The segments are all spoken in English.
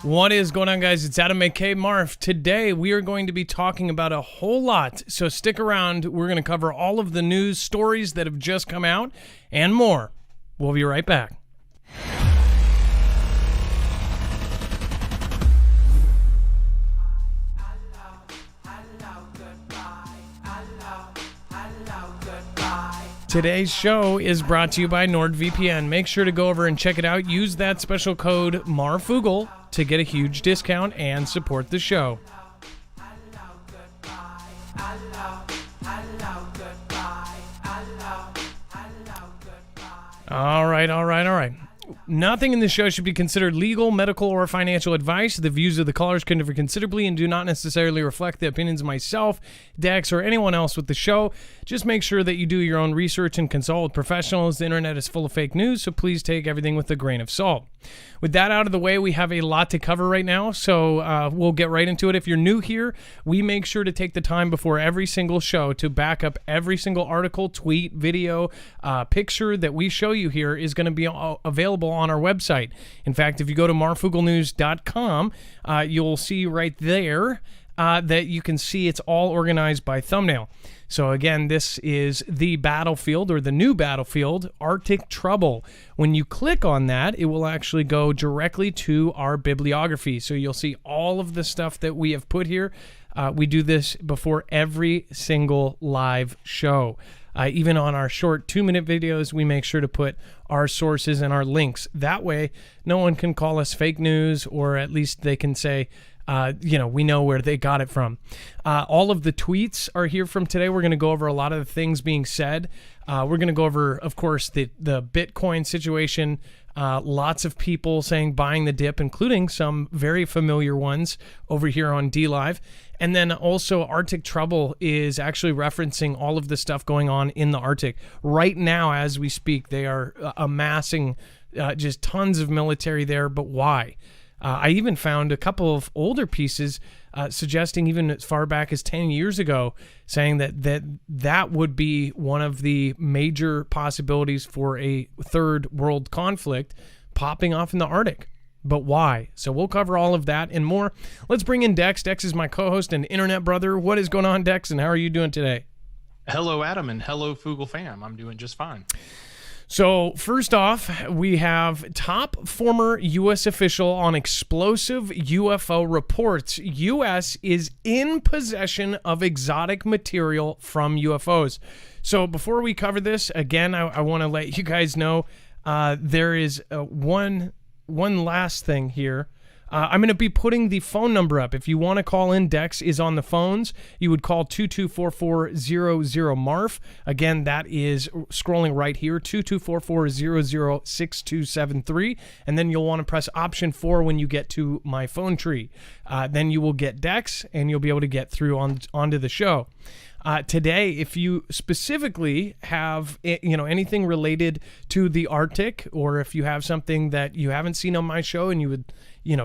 What is going on, guys? It's Adam, aka Marf. Today, we are going to be talking about a whole lot, so stick around. We're going to cover all of the news stories that have just come out and more. We'll be right back. Today's show is brought to you by Nordvpn. Make sure to go over and check it out. Use that special code Marfoogle to get a huge discount and support the show. All right. Nothing in this show should be considered legal, medical, or financial advice. The views of the callers can differ considerably and do not necessarily reflect the opinions of myself, Dex, or anyone else with the show. Just make sure that you do your own research and consult with professionals. The internet is full of fake news, so please take everything with a grain of salt. With that out of the way, we have a lot to cover right now, so we'll get right into it. If you're new here, we make sure to take the time before every single show to back up every single article, tweet, video, picture that we show you here is going to be available on our website. In fact, if you go to marfooglenews.com, you'll see right there that you can see it's all organized by thumbnail. So again, this is the battlefield, or the new battlefield, Arctic Trouble. When you click on that, it will actually go directly to our bibliography. So you'll see all of the stuff that we have put here. We do this before every single live show. Even on our short 2-minute videos, we make sure to put our sources and our links. That way, no one can call us fake news, or at least they can say, we know where they got it from. All of the tweets are here from today. We're going to go over a lot of the things being said. We're going to go over, of course, the Bitcoin situation. Lots of people saying buying the dip, including some very familiar ones over here on DLive. And then also Arctic Trouble is actually referencing all of the stuff going on in the Arctic. Right now, as we speak, they are amassing just tons of military there. But why? I even found a couple of older pieces suggesting, even as far back as 10 years ago, saying that would be one of the major possibilities for a third world conflict popping off in the Arctic. But why? So we'll cover all of that and more. Let's bring in Dex. Dex is my co-host and internet brother. What is going on, Dex, and how are you doing today? Hello, Adam, and hello, Foogle fam. I'm doing just fine. So first off, we have top former U.S. official on explosive UFO reports. U.S. is in possession of exotic material from UFOs. So before we cover this, again, I want to let you guys know there is one last thing here. I'm going to be putting the phone number up. If you want to call in, Dex is on the phones. You would call 2244-00-MARF. Again, that is scrolling right here, 2244-00-6273. And then you'll want to press option 4 when you get to my phone tree. Then you will get Dex, and you'll be able to get through onto the show. Today, if you specifically have anything related to the Arctic, or if you have something that you haven't seen on my show and you would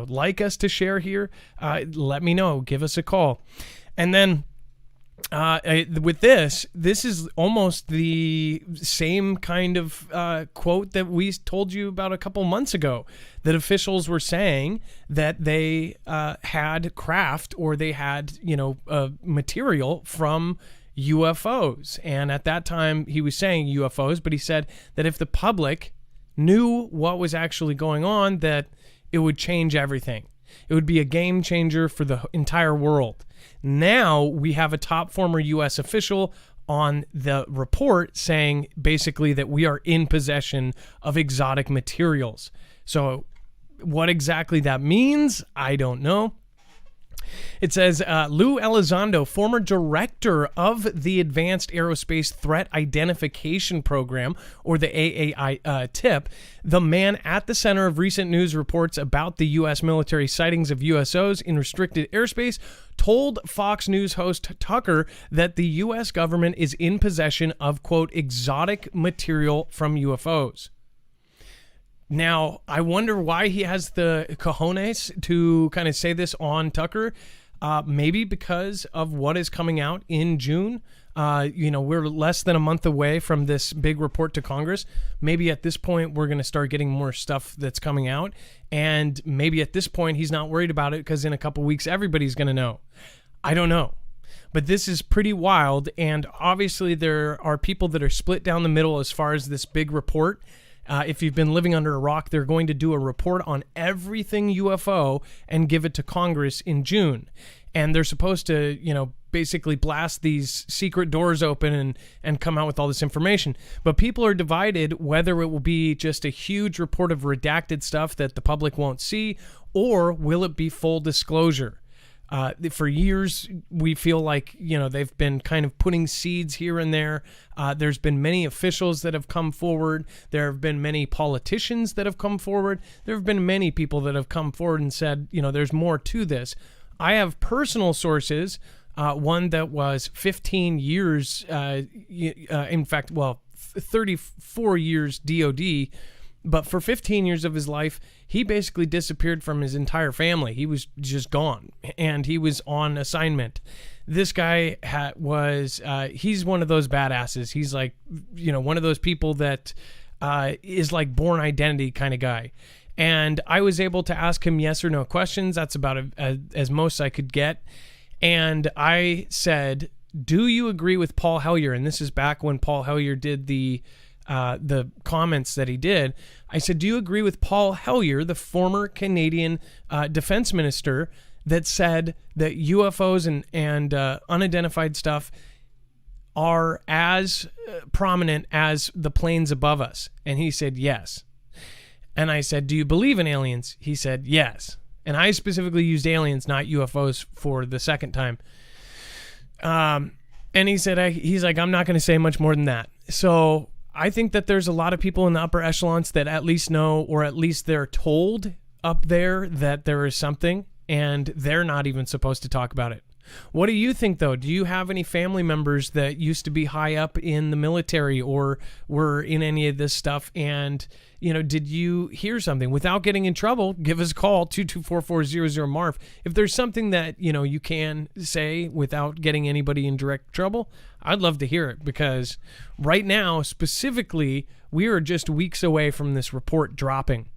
like us to share here, let me know. Give us a call. And then with this is almost the same kind of quote that we told you about a couple months ago, that officials were saying that they had craft, or they had material from UFOs. And at that time he was saying UFOs, but he said that if the public knew what was actually going on, that it would change everything. It would be a game changer for the entire world. Now we have a top former U.S. official on the report saying basically that we are in possession of exotic materials. So what exactly that means, I don't know. It says, Lou Elizondo, former director of the Advanced Aerospace Threat Identification Program, or the AAI-TIP, the man at the center of recent news reports about the U.S. military sightings of USOs in restricted airspace, told Fox News host Tucker that the U.S. government is in possession of, quote, exotic material from UFOs. Now, I wonder why he has the cojones to kind of say this on Tucker. Maybe because of what is coming out in June We're less than a month away from this big report to Congress. Maybe at this point, we're going to start getting more stuff that's coming out. And maybe at this point, he's not worried about it because in a couple weeks, everybody's going to know. I don't know. But this is pretty wild. And obviously, there are people that are split down the middle as far as this big report. If you've been living under a rock, they're going to do a report on everything UFO and give it to Congress in June. And they're supposed to, basically blast these secret doors open and come out with all this information. But people are divided whether it will be just a huge report of redacted stuff that the public won't see, or will it be full disclosure? For years, we feel like, they've been kind of putting seeds here and there. There's been many officials that have come forward. There have been many politicians that have come forward. There have been many people that have come forward and said, there's more to this. I have personal sources, one that was 15 years, 34 years DOD, but for 15 years of his life, he basically disappeared from his entire family. He was just gone, and he was on assignment. This guy he's one of those badasses. He's like, one of those people that is like Born Identity kind of guy. And I was able to ask him yes or no questions. That's about as most I could get. And I said, do you agree with Paul Hellyer? And this is back when Paul Hellyer did the comments that he did. I said, do you agree with Paul Hellyer, the former Canadian defense minister, that said that UFOs and unidentified stuff are as prominent as the planes above us? And he said, yes. And I said, do you believe in aliens? He said, yes. And I specifically used aliens, not UFOs, for the second time. And he said, he's like, I'm not going to say much more than that. So I think that there's a lot of people in the upper echelons that at least know, or at least they're told up there that there is something, and they're not even supposed to talk about it. What do you think, though? Do you have any family members that used to be high up in the military or were in any of this stuff? And, did you hear something? Without getting in trouble, give us a call, 224-400-MARF. If there's something that, you can say without getting anybody in direct trouble, I'd love to hear it, because right now, specifically, we are just weeks away from this report dropping.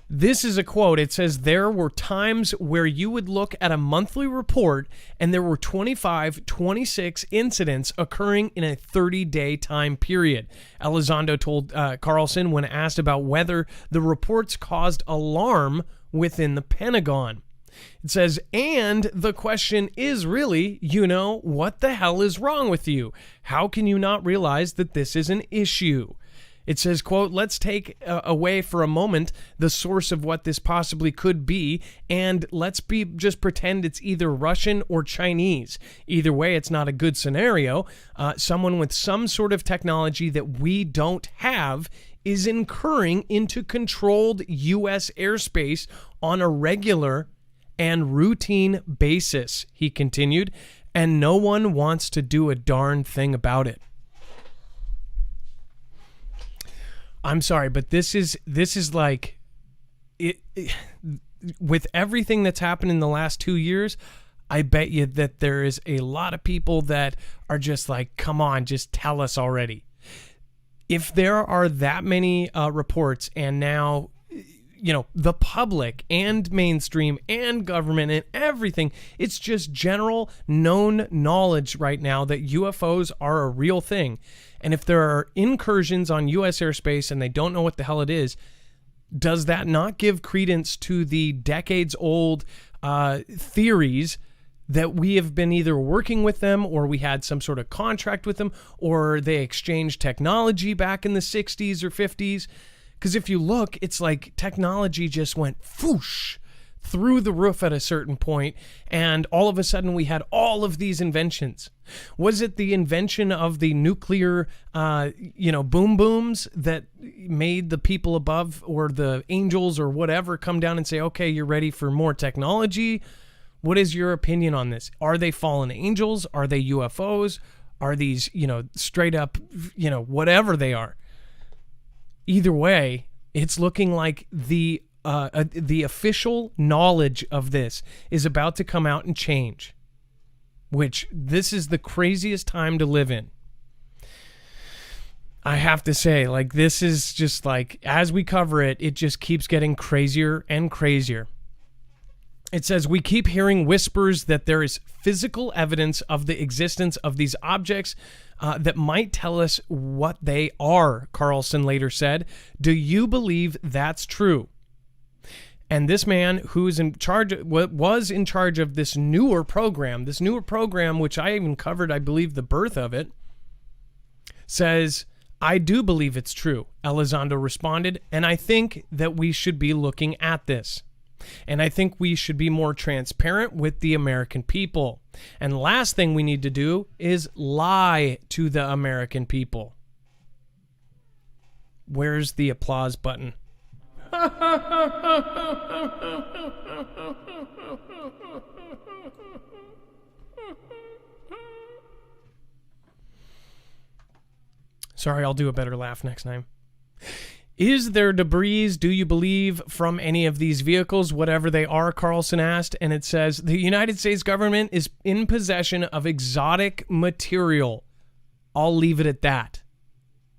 This is a quote. It says, there were times where you would look at a monthly report and there were 25, 26 incidents occurring in a 30-day time period. Elizondo told Carlson when asked about whether the reports caused alarm within the Pentagon. It says, and the question is really, what the hell is wrong with you? How can you not realize that this is an issue? It says, quote, let's take away for a moment the source of what this possibly could be, and let's just pretend it's either Russian or Chinese. Either way, it's not a good scenario. Someone with some sort of technology that we don't have is incurring into controlled U.S. airspace on a regular and routine basis, he continued, and no one wants to do a darn thing about it. I'm sorry, but this is like it with everything that's happened in the last 2 years. I bet you that there is a lot of people that are just like, come on, just tell us already. If there are that many reports, and now, the public and mainstream and government and everything, it's just general known knowledge right now that UFOs are a real thing. And if there are incursions on U.S. airspace and they don't know what the hell it is, does that not give credence to the decades-old theories that we have been either working with them, or we had some sort of contract with them, or they exchanged technology back in the 60s or 50s? Because if you look, it's like technology just went whoosh through the roof at a certain point, and all of a sudden we had all of these inventions. Was it the invention of the nuclear, boom booms that made the people above, or the angels or whatever, come down and say, okay, you're ready for more technology? What is your opinion on this? Are they fallen angels? Are they UFOs? Are these, straight up, whatever they are? Either way, it's looking like the official knowledge of this is about to come out and change. which this is the craziest time to live in. I have to say, like, this is just like, as we cover it, it just keeps getting crazier and crazier. It says, we keep hearing whispers that there is physical evidence of the existence of these objects that might tell us what they are, Carlson later said. Do you believe that's true? And this man who's in charge, was in charge of this newer program, which I even covered, I believe, the birth of it, says, I do believe it's true, Elizondo responded, and I think that we should be looking at this. And I think we should be more transparent with the American people. And last thing we need to do is lie to the American people. Where's the applause button? Sorry, I'll do a better laugh next time. Is there debris, do you believe, from any of these vehicles, whatever they are, Carlson asked, and it says, the United States government is in possession of exotic material. I'll leave it at that,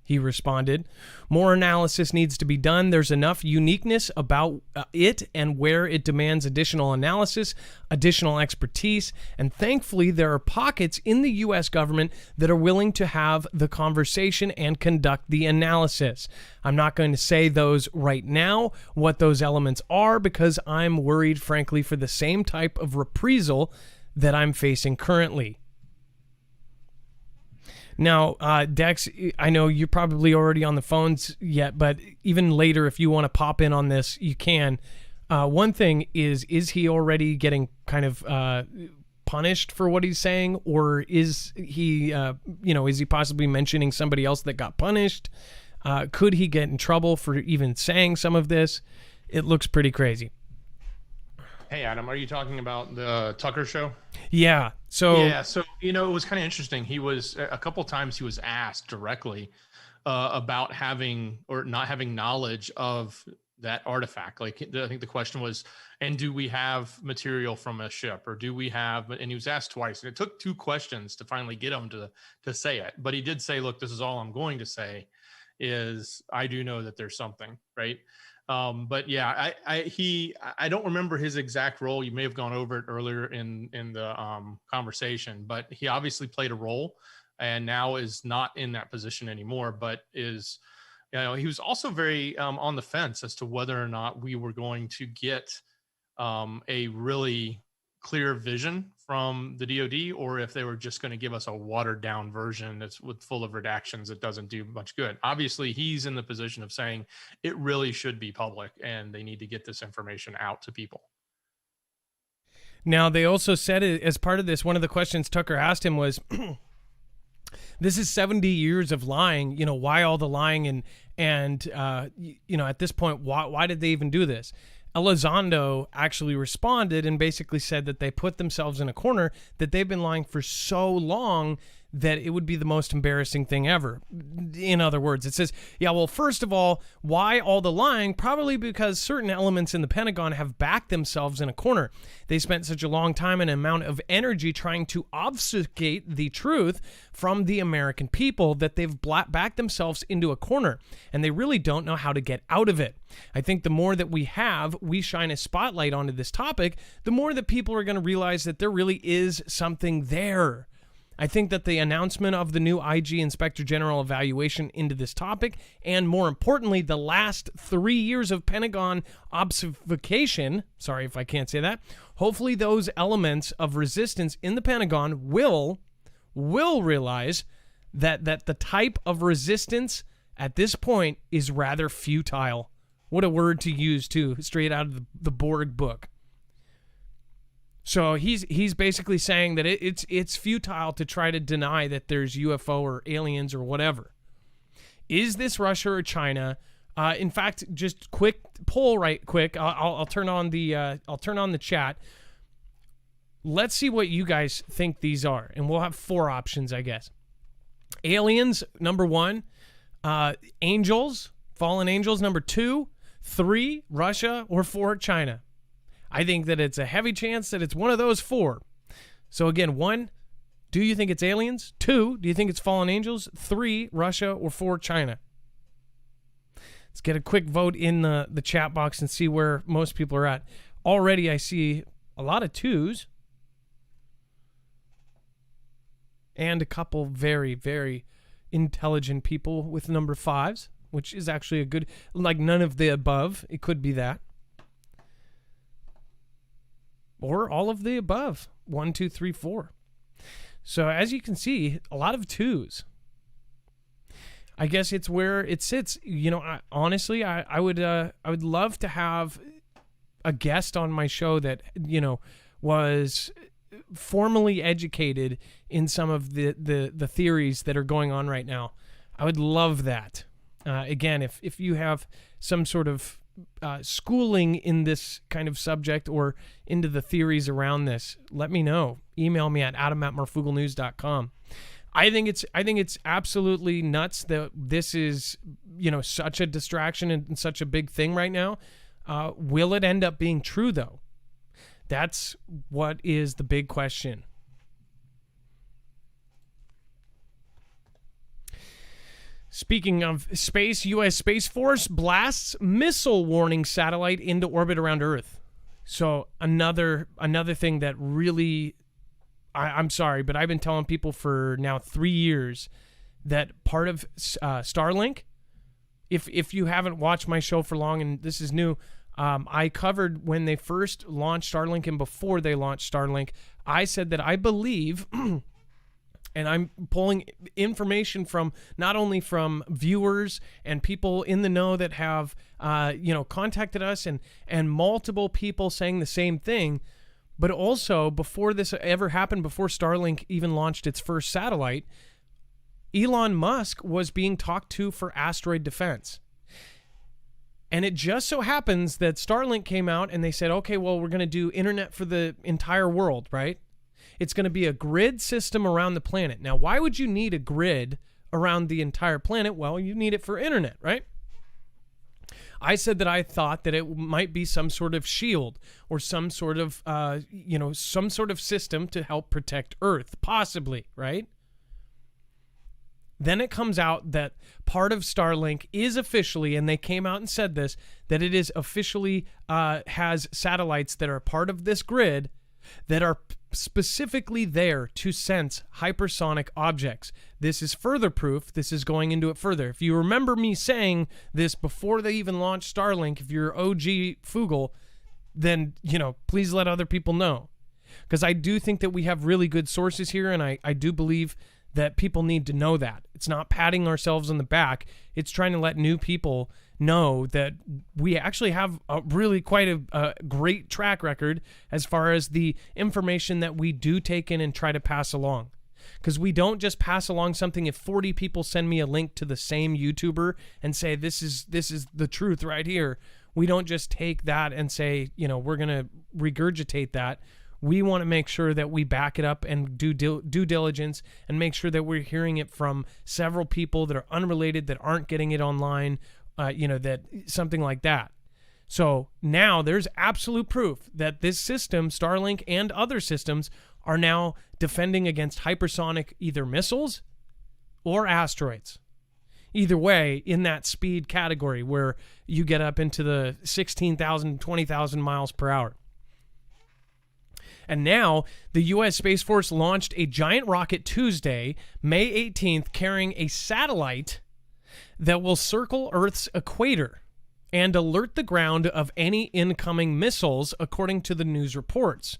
he responded. More analysis needs to be done. There's enough uniqueness about it and where it demands additional analysis, additional expertise, and thankfully there are pockets in the U.S. government that are willing to have the conversation and conduct the analysis. I'm not going to say those right now, what those elements are, because I'm worried, frankly, for the same type of reprisal that I'm facing currently. Now, Dex, I know you're probably already on the phones yet, but even later, if you want to pop in on this, you can. One thing is he already getting kind of punished for what he's saying, or is he, is he possibly mentioning somebody else that got punished? Could he get in trouble for even saying some of this? It looks pretty crazy. Hey, Adam, are you talking about the Tucker show? Yeah. So it was kind of interesting. He was a couple times he was asked directly about having or not having knowledge of that artifact. Like, I think the question was, and do we have material from a ship, or do we have? And he was asked twice, and it took 2 questions to finally get him to say it. But he did say, "Look, this is all I'm going to say. Is I do know that there's something, right?" But yeah, I don't remember his exact role. You may have gone over it earlier in the conversation, but he obviously played a role and now is not in that position anymore, but is, he was also very on the fence as to whether or not we were going to get a really clear vision from the DoD, or if they were just going to give us a watered down version that's full of redactions that doesn't do much good. Obviously, he's in the position of saying it really should be public and they need to get this information out to people. Now, they also said, as part of this, one of the questions Tucker asked him was, this is 70 years of lying, why all the lying? And at this point, why did they even do this? Elizondo actually responded and basically said that they put themselves in a corner, that they've been lying for so long that it would be the most embarrassing thing ever. In other words, it says, first of all, why all the lying? Probably because certain elements in the Pentagon have backed themselves in a corner. They spent such a long time and amount of energy trying to obfuscate the truth from the American people that they've backed themselves into a corner, and they really don't know how to get out of it. I think the more that we shine a spotlight onto this topic, the more that people are going to realize that there really is something there. I think that the announcement of the new IG Inspector General evaluation into this topic, and more importantly, the last 3 years of Pentagon obfuscation, sorry if I can't say that, hopefully those elements of resistance in the Pentagon will realize that the type of resistance at this point is rather futile. What a word to use, too, straight out of the Borg book. So he's basically saying that it's futile to try to deny that there's UFO or aliens or whatever. Is this Russia or China? In fact, just quick poll, right quick. I'll turn on the chat. Let's see what you guys think these are, and we'll have 4 options, I guess. Aliens, number 1. Angels, fallen angels, number 2. 3, Russia, or 4, China. I think that it's a heavy chance that it's one of those 4. So again, 1, Do you think it's aliens? 2, do you think it's fallen angels? 3, Russia, or 4, China? Let's get a quick vote in the chat box and see where most people are at. Already I see a lot of 2s and a couple very, very intelligent people with number 5s, which is actually a good, like none of the above. It could be that. Or all of the above. 1, 2, 3, 4. So as you can see, a lot of 2s. I guess it's where it sits. You know, honestly, I would love to have a guest on my show that, you know, was formally educated in some of the theories that are going on right now. I would love that. Again, if you have some sort of schooling in this kind of subject or into the theories around this, let me know. Email me at adam@marfooglenews.com. I think it's absolutely nuts that this is, you know, such a distraction and such a big thing right now. Will it end up being true, though? That's what is the big question. Speaking of space, U.S. Space Force blasts missile warning satellite into orbit around Earth. So another thing that really, I'm sorry, but I've been telling people for now 3 years that part of Starlink, if you haven't watched my show for long and this is new, I covered when they first launched Starlink and before they launched Starlink, I said that I believe, and I'm pulling information from not only from viewers and people in the know that have, contacted us and multiple people saying the same thing, but also before this ever happened, before Starlink even launched its first satellite, Elon Musk was being talked to for asteroid defense. And it just so happens that Starlink came out and they said, okay, well, we're going to do internet for the entire world, right? It's going to be a grid system around the planet. Now, why would you need a grid around the entire planet? Well, you need it for internet, right? I said that I thought that it might be some sort of shield or some sort of, some sort of system to help protect Earth, possibly, right? Then it comes out that part of Starlink is officially, and they came out and said this, that it is officially has satellites that are part of this grid that are specifically there to sense hypersonic objects. This is further proof. This is going into it further. If you remember me saying this before they even launched Starlink, if you're OG Foogle, then, please let other people know. Because I do think that we have really good sources here, and I do believe that people need to know that. It's not patting ourselves on the back. It's trying to let new people know that we actually have a really quite a great track record as far as the information that we do take in and try to pass along. Because we don't just pass along something if 40 people send me a link to the same YouTuber and say, this is the truth right here. We don't just take that and say, we're going to regurgitate that. We want to make sure that we back it up and do due diligence and make sure that we're hearing it from several people that are unrelated, that aren't getting it online, that something like that. So now there's absolute proof that this system, Starlink and other systems, are now defending against hypersonic either missiles or asteroids. Either way, in that speed category where you get up into the 16,000, 20,000 miles per hour. And now, the U.S. Space Force launched a giant rocket Tuesday, May 18th, carrying a satellite that will circle Earth's equator and alert the ground of any incoming missiles, according to the news reports.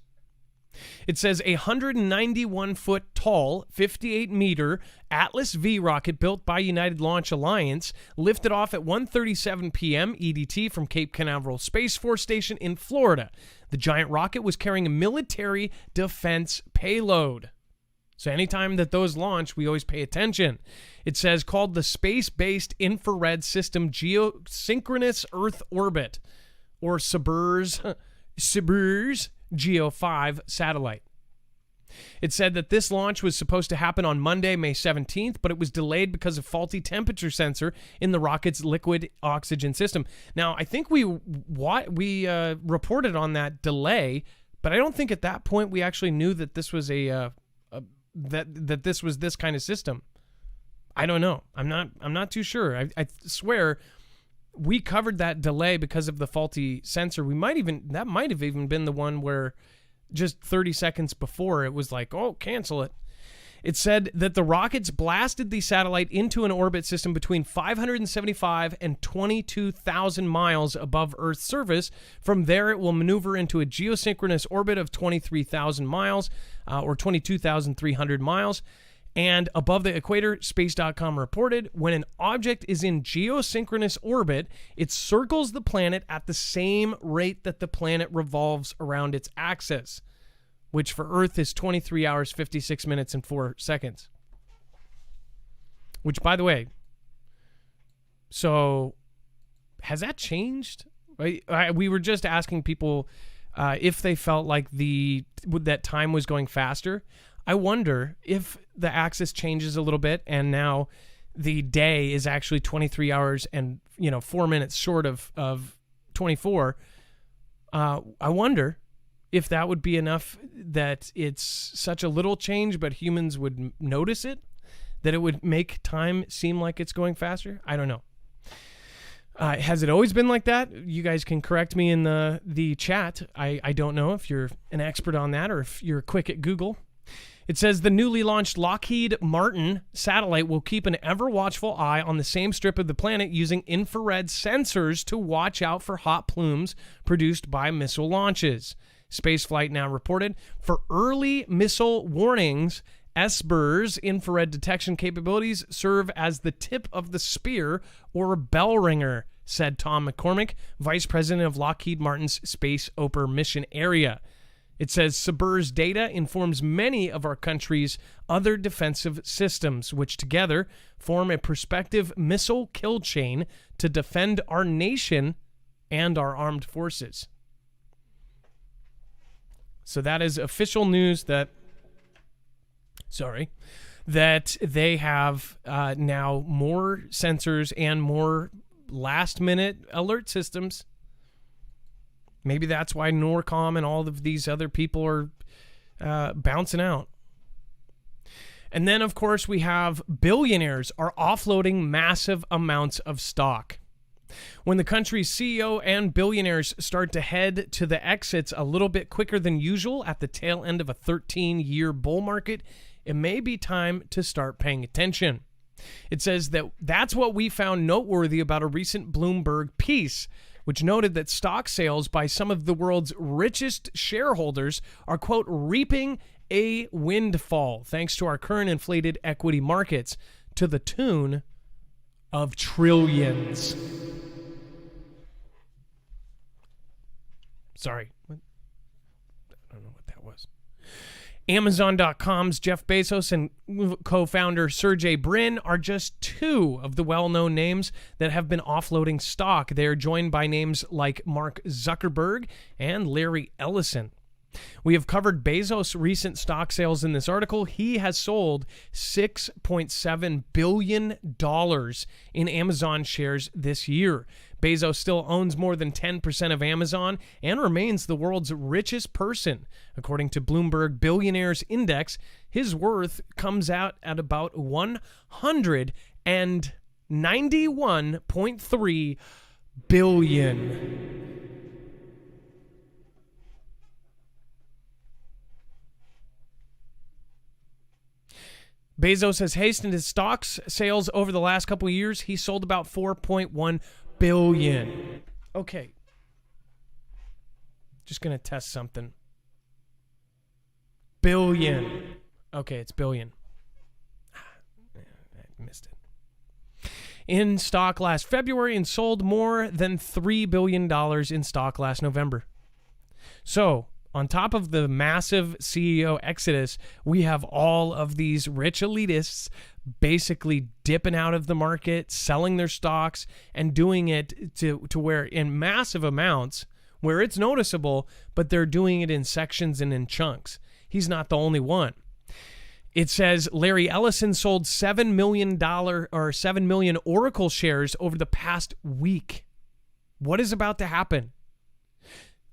It says a 191-foot tall, 58-meter Atlas V rocket built by United Launch Alliance lifted off at 1:37 p.m. EDT from Cape Canaveral Space Force Station in Florida. The giant rocket was carrying a military defense payload. So anytime that those launch, we always pay attention. It says called the Space-Based Infrared System Geosynchronous Earth Orbit, or SBIRS Geo 5 satellite. It said that this launch was supposed to happen on Monday, May 17th, but it was delayed because of faulty temperature sensor in the rocket's liquid oxygen system. Now, I think we reported on that delay, but I don't think at that point we actually knew that this was that this was this kind of system. I don't know. I'm not too sure. I swear we covered that delay because of the faulty sensor. That might have even been the one where just 30 seconds before it was like, oh, cancel it. It said that the rockets blasted the satellite into an orbit system between 575 and 22,000 miles above Earth's surface. From there, it will maneuver into a geosynchronous orbit of 23,000 miles or 22,300 miles. And above the equator, Space.com reported, when an object is in geosynchronous orbit, it circles the planet at the same rate that the planet revolves around its axis, which for Earth is 23 hours, 56 minutes, and 4 seconds. Which, by the way, so has that changed? Right? We were just asking people if they felt like that time was going faster. I wonder if the axis changes a little bit and now the day is actually 23 hours and 4 minutes short of 24. I wonder if that would be enough that it's such a little change, but humans would notice it, that it would make time seem like it's going faster. I don't know. Has it always been like that? You guys can correct me in the chat. I don't know if you're an expert on that or if you're quick at Google. It says the newly launched Lockheed Martin satellite will keep an ever-watchful eye on the same strip of the planet using infrared sensors to watch out for hot plumes produced by missile launches. Spaceflight Now reported, for early missile warnings, Iceberg's infrared detection capabilities serve as the tip of the spear or bell ringer, said Tom McCormick, vice president of Lockheed Martin's Space Oper mission area. It says Iceberg's data informs many of our country's other defensive systems, which together form a prospective missile kill chain to defend our nation and our armed forces. So that is official news that they have now more sensors and more last-minute alert systems. Maybe that's why Norcom and all of these other people are bouncing out. And then, of course, we have billionaires are offloading massive amounts of stock. When the country's CEO and billionaires start to head to the exits a little bit quicker than usual at the tail end of a 13-year bull market, it may be time to start paying attention. It says that's what we found noteworthy about a recent Bloomberg piece, which noted that stock sales by some of the world's richest shareholders are, quote, reaping a windfall thanks to our current inflated equity markets to the tune of trillions. Sorry. I don't know what that was. Amazon.com's Jeff Bezos and co-founder Sergey Brin are just two of the well-known names that have been offloading stock. They are joined by names like Mark Zuckerberg and Larry Ellison. We have covered Bezos' recent stock sales in this article. He has sold $6.7 billion in Amazon shares this year. Bezos still owns more than 10% of Amazon and remains the world's richest person. According to Bloomberg Billionaires Index, his worth comes out at about $191.3 billion. Bezos has hastened his stocks sales over the last couple of years. He sold about $4.1 billion. Okay. Just going to test something. Billion. Okay, it's billion. I missed it. In stock last February and sold more than $3 billion in stock last November. So, on top of the massive CEO exodus, we have all of these rich elitists basically dipping out of the market, selling their stocks, and doing it to where in massive amounts, where it's noticeable, but they're doing it in sections and in chunks. He's not the only one. It says Larry Ellison sold $7 million Oracle shares over the past week. What is about to happen?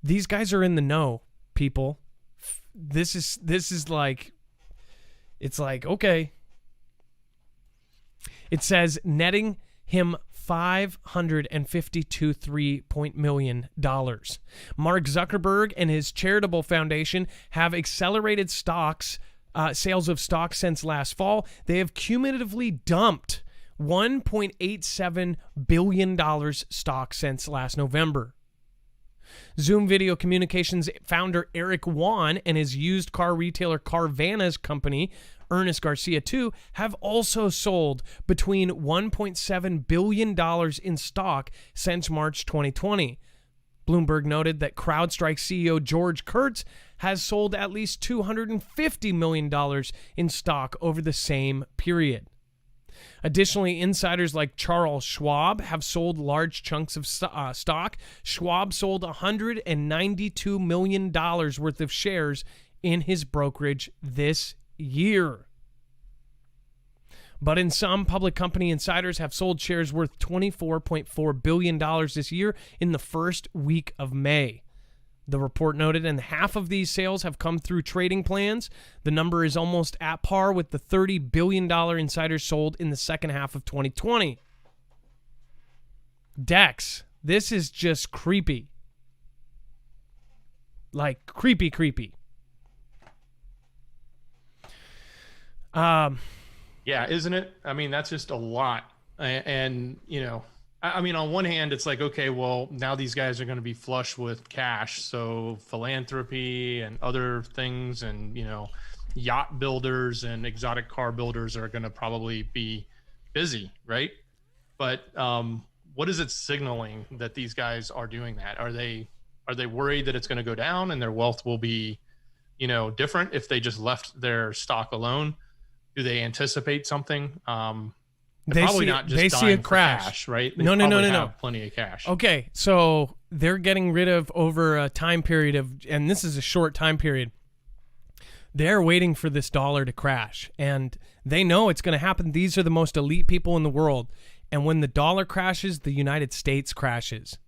These guys are in the know, people. This is like, It's like, okay. It says netting him $552 million. Mark Zuckerberg and his charitable foundation have accelerated sales of stocks since last fall. They have cumulatively dumped $1.87 billion stock since last November. Zoom Video Communications founder Eric Wan and his used car retailer Carvana's company, Ernest Garcia II, have also sold between $1.7 billion in stock since March 2020. Bloomberg noted that CrowdStrike CEO George Kurtz has sold at least $250 million in stock over the same period. Additionally, insiders like Charles Schwab have sold large chunks of stock. Schwab sold $192 million worth of shares in his brokerage this year. But in some, public company insiders have sold shares worth $24.4 billion this year in the first week of May. The report noted, and half of these sales have come through trading plans. The number is almost at par with the $30 billion insiders sold in the second half of 2020. Dex, this is just creepy. Like, creepy. Yeah, isn't it? I mean, that's just a lot. And you know, I mean, on one hand, it's like, okay, well, now these guys are going to be flush with cash. So philanthropy and other things and, you know, yacht builders and exotic car builders are going to probably be busy, right? But what is it signaling that these guys are doing that? Are they worried that it's going to go down and their wealth will be, you know, different if they just left their stock alone? Do they anticipate something? They're probably not just they see a crash, cash, right? No. Have plenty of cash. Okay, so they're getting rid of over a time period of, and this is a short time period. They're waiting for this dollar to crash, and they know it's going to happen. These are the most elite people in the world, and when the dollar crashes, the United States crashes.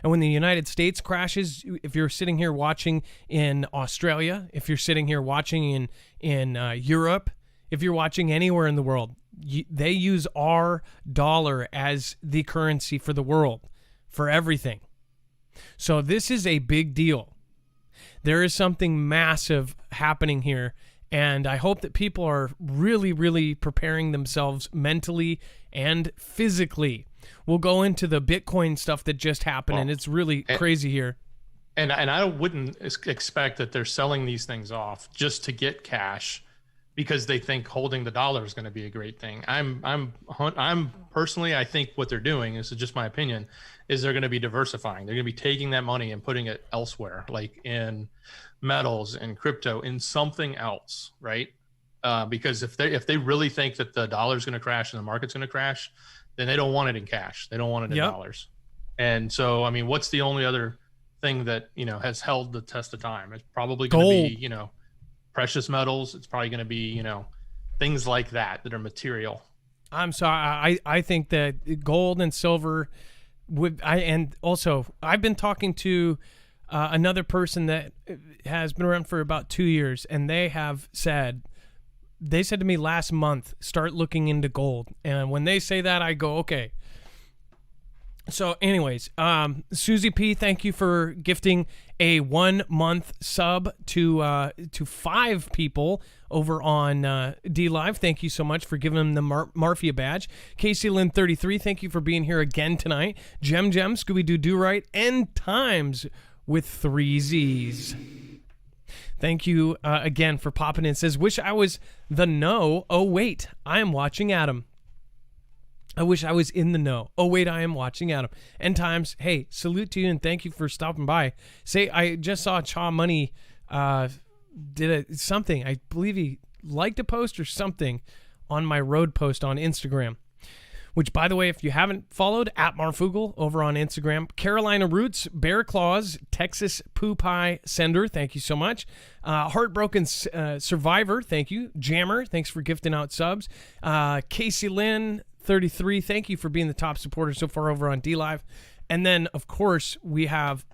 And when the United States crashes, if you're sitting here watching in Australia, if you're sitting here watching in Europe, if you're watching anywhere in the world, they use our dollar as the currency for the world, for everything. So this is a big deal. There is something massive happening here, and I hope that people are really, really preparing themselves mentally and physically. We'll go into the Bitcoin stuff that just happened, and it's really crazy here. And I wouldn't expect that they're selling these things off just to get cash, because they think holding the dollar is going to be a great thing. I'm personally, I think what they're doing, this is just my opinion, is they're going to be diversifying. They're going to be taking that money and putting it elsewhere, like in metals and crypto, in something else, right? Because if they really think that the dollar is going to crash and the market's going to crash, then they don't want it in cash. They don't want it in dollars. And so, I mean, what's the only other thing that, you know, has held the test of time? It's probably going to be, you know, precious metals. It's probably going to be, you know, things like that are material. I'm sorry. I think that gold and silver and also I've been talking to another person that has been around for about 2 years, and they said to me last month, start looking into gold. And when they say that, I go, okay. So anyways, Susie P, thank you for gifting a 1 month sub to 5 people over on D Live. Thank you so much for giving them the Marfia badge. Casey Lynn 33, thank you for being here again tonight. Jem Scooby Doo Do Right, End Times with 3 Z's. Thank you again for popping in. It says, wish I was the know. Oh wait, I am watching Adam. I wish I was in the know. Oh, wait, I am watching Adam. End Times, hey, salute to you and thank you for stopping by. Say, I just saw Cha Money did something. I believe he liked a post or something on my road post on Instagram. Which, by the way, if you haven't followed, at Marfoogle over on Instagram. Carolina Roots, Bear Claws, Texas Poo Pie Sender, thank you so much. Heartbroken Survivor, thank you. Jammer, thanks for gifting out subs. Casey Lynn 33, thank you for being the top supporter so far over on D Live. And then, of course, we have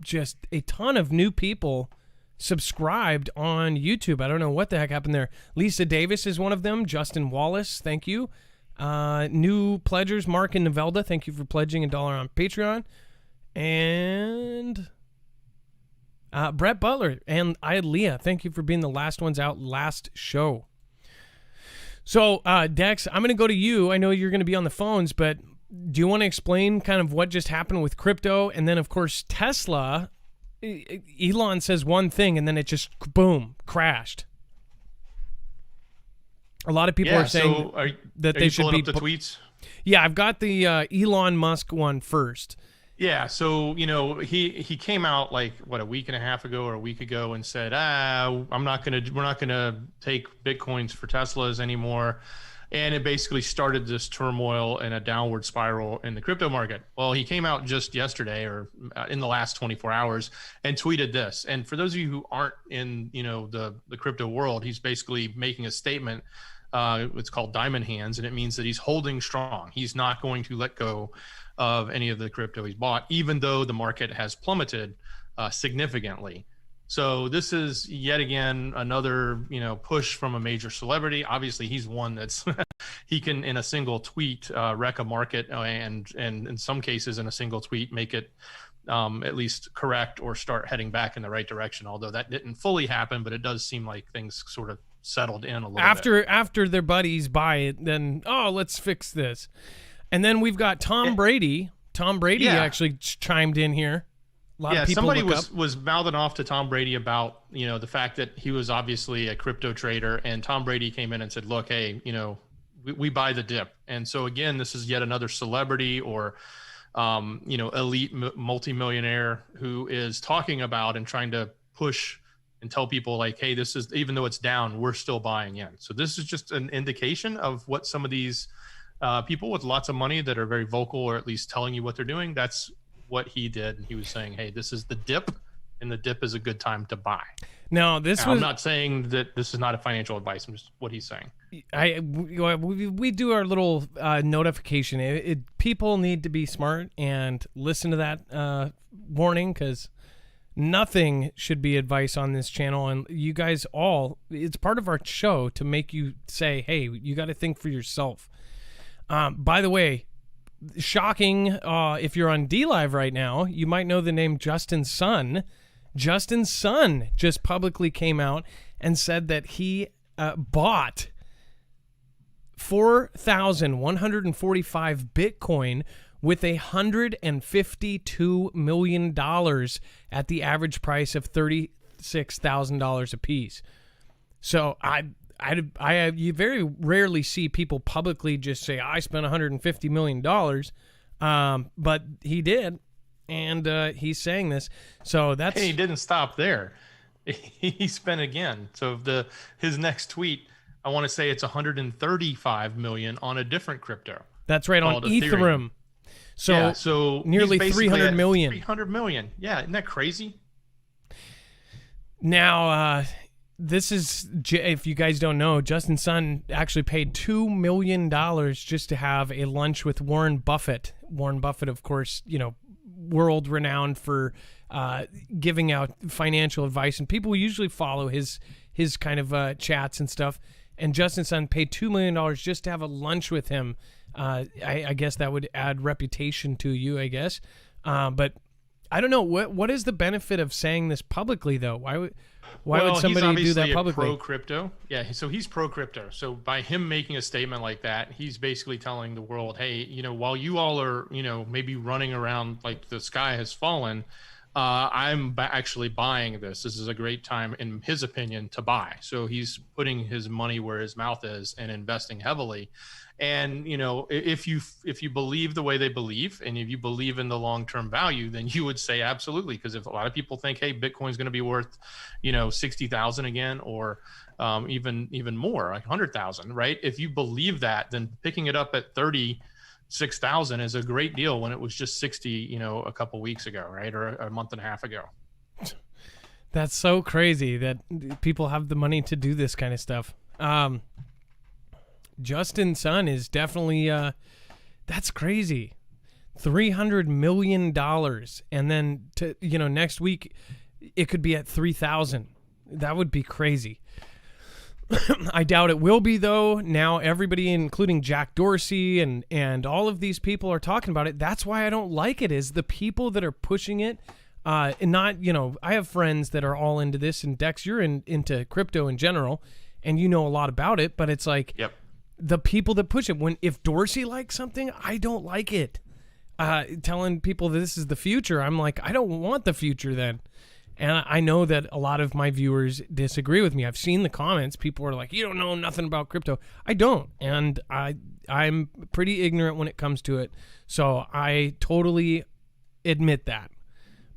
just a ton of new people subscribed on YouTube. I don't know what the heck happened there. Lisa Davis is one of them. Justin Wallace, thank you. New pledgers, Mark and Novelda, thank you for pledging $1 on Patreon. And Brett Butler and Leah, thank you for being the last ones out last show. So, Dex, I'm going to go to you. I know you're going to be on the phones, but do you want to explain kind of what just happened with crypto? And then, of course, Tesla, Elon says one thing, and then it just, boom, crashed. A lot of people are saying that they should be... up the tweets? Yeah, I've got the Elon Musk one first. Yeah, so he came out like a week and a half ago or a week ago and said, we're not gonna take Bitcoins for Teslas anymore, and it basically started this turmoil and a downward spiral in the crypto market. Well, he came out just yesterday or in the last 24 hours and tweeted this. And for those of you who aren't in the crypto world, he's basically making a statement. It's called Diamond Hands, and it means that he's holding strong. He's not going to let go of any of the crypto he's bought, even though the market has plummeted significantly. So this is yet again another push from a major celebrity. Obviously, he's one that's he can in a single tweet wreck a market, and in some cases in a single tweet make it at least correct or start heading back in the right direction. Although that didn't fully happen, but it does seem like things sort of settled in a little bit. After their buddies buy it, then let's fix this. And then we've got Tom Brady. Tom Brady actually chimed in here. A lot of people somebody was mouthing off to Tom Brady about the fact that he was obviously a crypto trader, and Tom Brady came in and said, "Look, hey, we buy the dip." And so again, this is yet another celebrity or elite multimillionaire who is talking about and trying to push and tell people like, hey, this is, even though it's down, we're still buying in. So this is just an indication of what some of these people with lots of money that are very vocal, or at least telling you what they're doing, that's what he did. And he was saying, hey, this is the dip, and the dip is a good time to buy. Now, I'm not saying that this is not a financial advice. I'm just what he's saying. We do our little notification. People need to be smart and listen to that warning, because nothing should be advice on this channel. And you guys it's part of our show to make you say, hey, you got to think for yourself. By the way, shocking, if you're on DLive right now, you might know the name Justin Sun. Justin Sun just publicly came out and said that he bought 4,145 Bitcoin with $152 million at the average price of $36,000 a piece. So you very rarely see people publicly just say, I spent $150 million. But he did. And he's saying this. So that's... And he didn't stop there. He spent again. So his next tweet, I want to say it's 135 million on a different crypto. That's right, on Ethereum. So nearly 300 million. 300 million. Yeah, isn't that crazy? Now, this is, if you guys don't know, Justin Sun actually paid $2 million just to have a lunch with Warren Buffett. Warren Buffett, of course, world renowned for giving out financial advice, and people usually follow his kind of chats and stuff. And Justin Sun paid $2 million just to have a lunch with him. I guess that would add reputation to you, I guess. But I don't know, what is the benefit of saying this publicly, though? Why would somebody do that publicly? Pro crypto. Yeah, so he's pro crypto. So by him making a statement like that, he's basically telling the world, hey, while you all are, maybe running around like the sky has fallen, I'm actually buying this. This is a great time, in his opinion, to buy. So he's putting his money where his mouth is and investing heavily. And if you believe the way they believe, and if you believe in the long-term value, then you would say absolutely. Because if a lot of people think, hey, Bitcoin's going to be worth 60,000 again, or even more, like 100,000, right? If you believe that, then picking it up at 36,000 is a great deal when it was just 60 a couple weeks ago, right, or a month and a half ago. That's so crazy that people have the money to do this kind of stuff. Justin Sun is definitely that's crazy. $300 million, and then next week it could be at 3,000. That would be crazy. I doubt it will be, though. Now everybody, including Jack Dorsey and all of these people, are talking about it. That's why I don't like it, is the people that are pushing it. And not, I have friends that are all into this, and Dex, you're into crypto in general, and you know a lot about it, but it's like the people that push it. If Dorsey likes something, I don't like it. Telling people that this is the future, I'm like, I don't want the future then. And I know that a lot of my viewers disagree with me. I've seen the comments. People are like, you don't know nothing about crypto. I don't. And I'm pretty ignorant when it comes to it. So I totally admit that.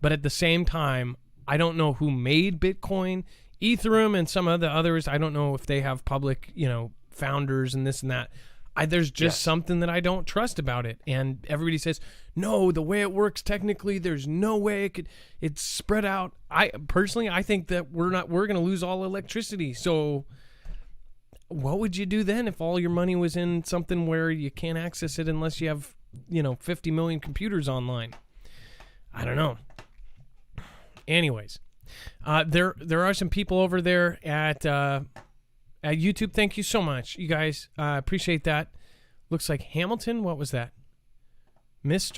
But at the same time, I don't know who made Bitcoin, Ethereum, and some of the others. I don't know if they have public, founders and this and that. There's just something that I don't trust about it. And everybody says, no, the way it works technically, there's no way it's spread out. I think that we're going to lose all electricity. So what would you do then if all your money was in something where you can't access it unless you have, 50 million computers online? I don't know. Anyways, there are some people over there at YouTube. Thank you so much, you guys. Appreciate that. Looks like Hamilton. What was that? Let's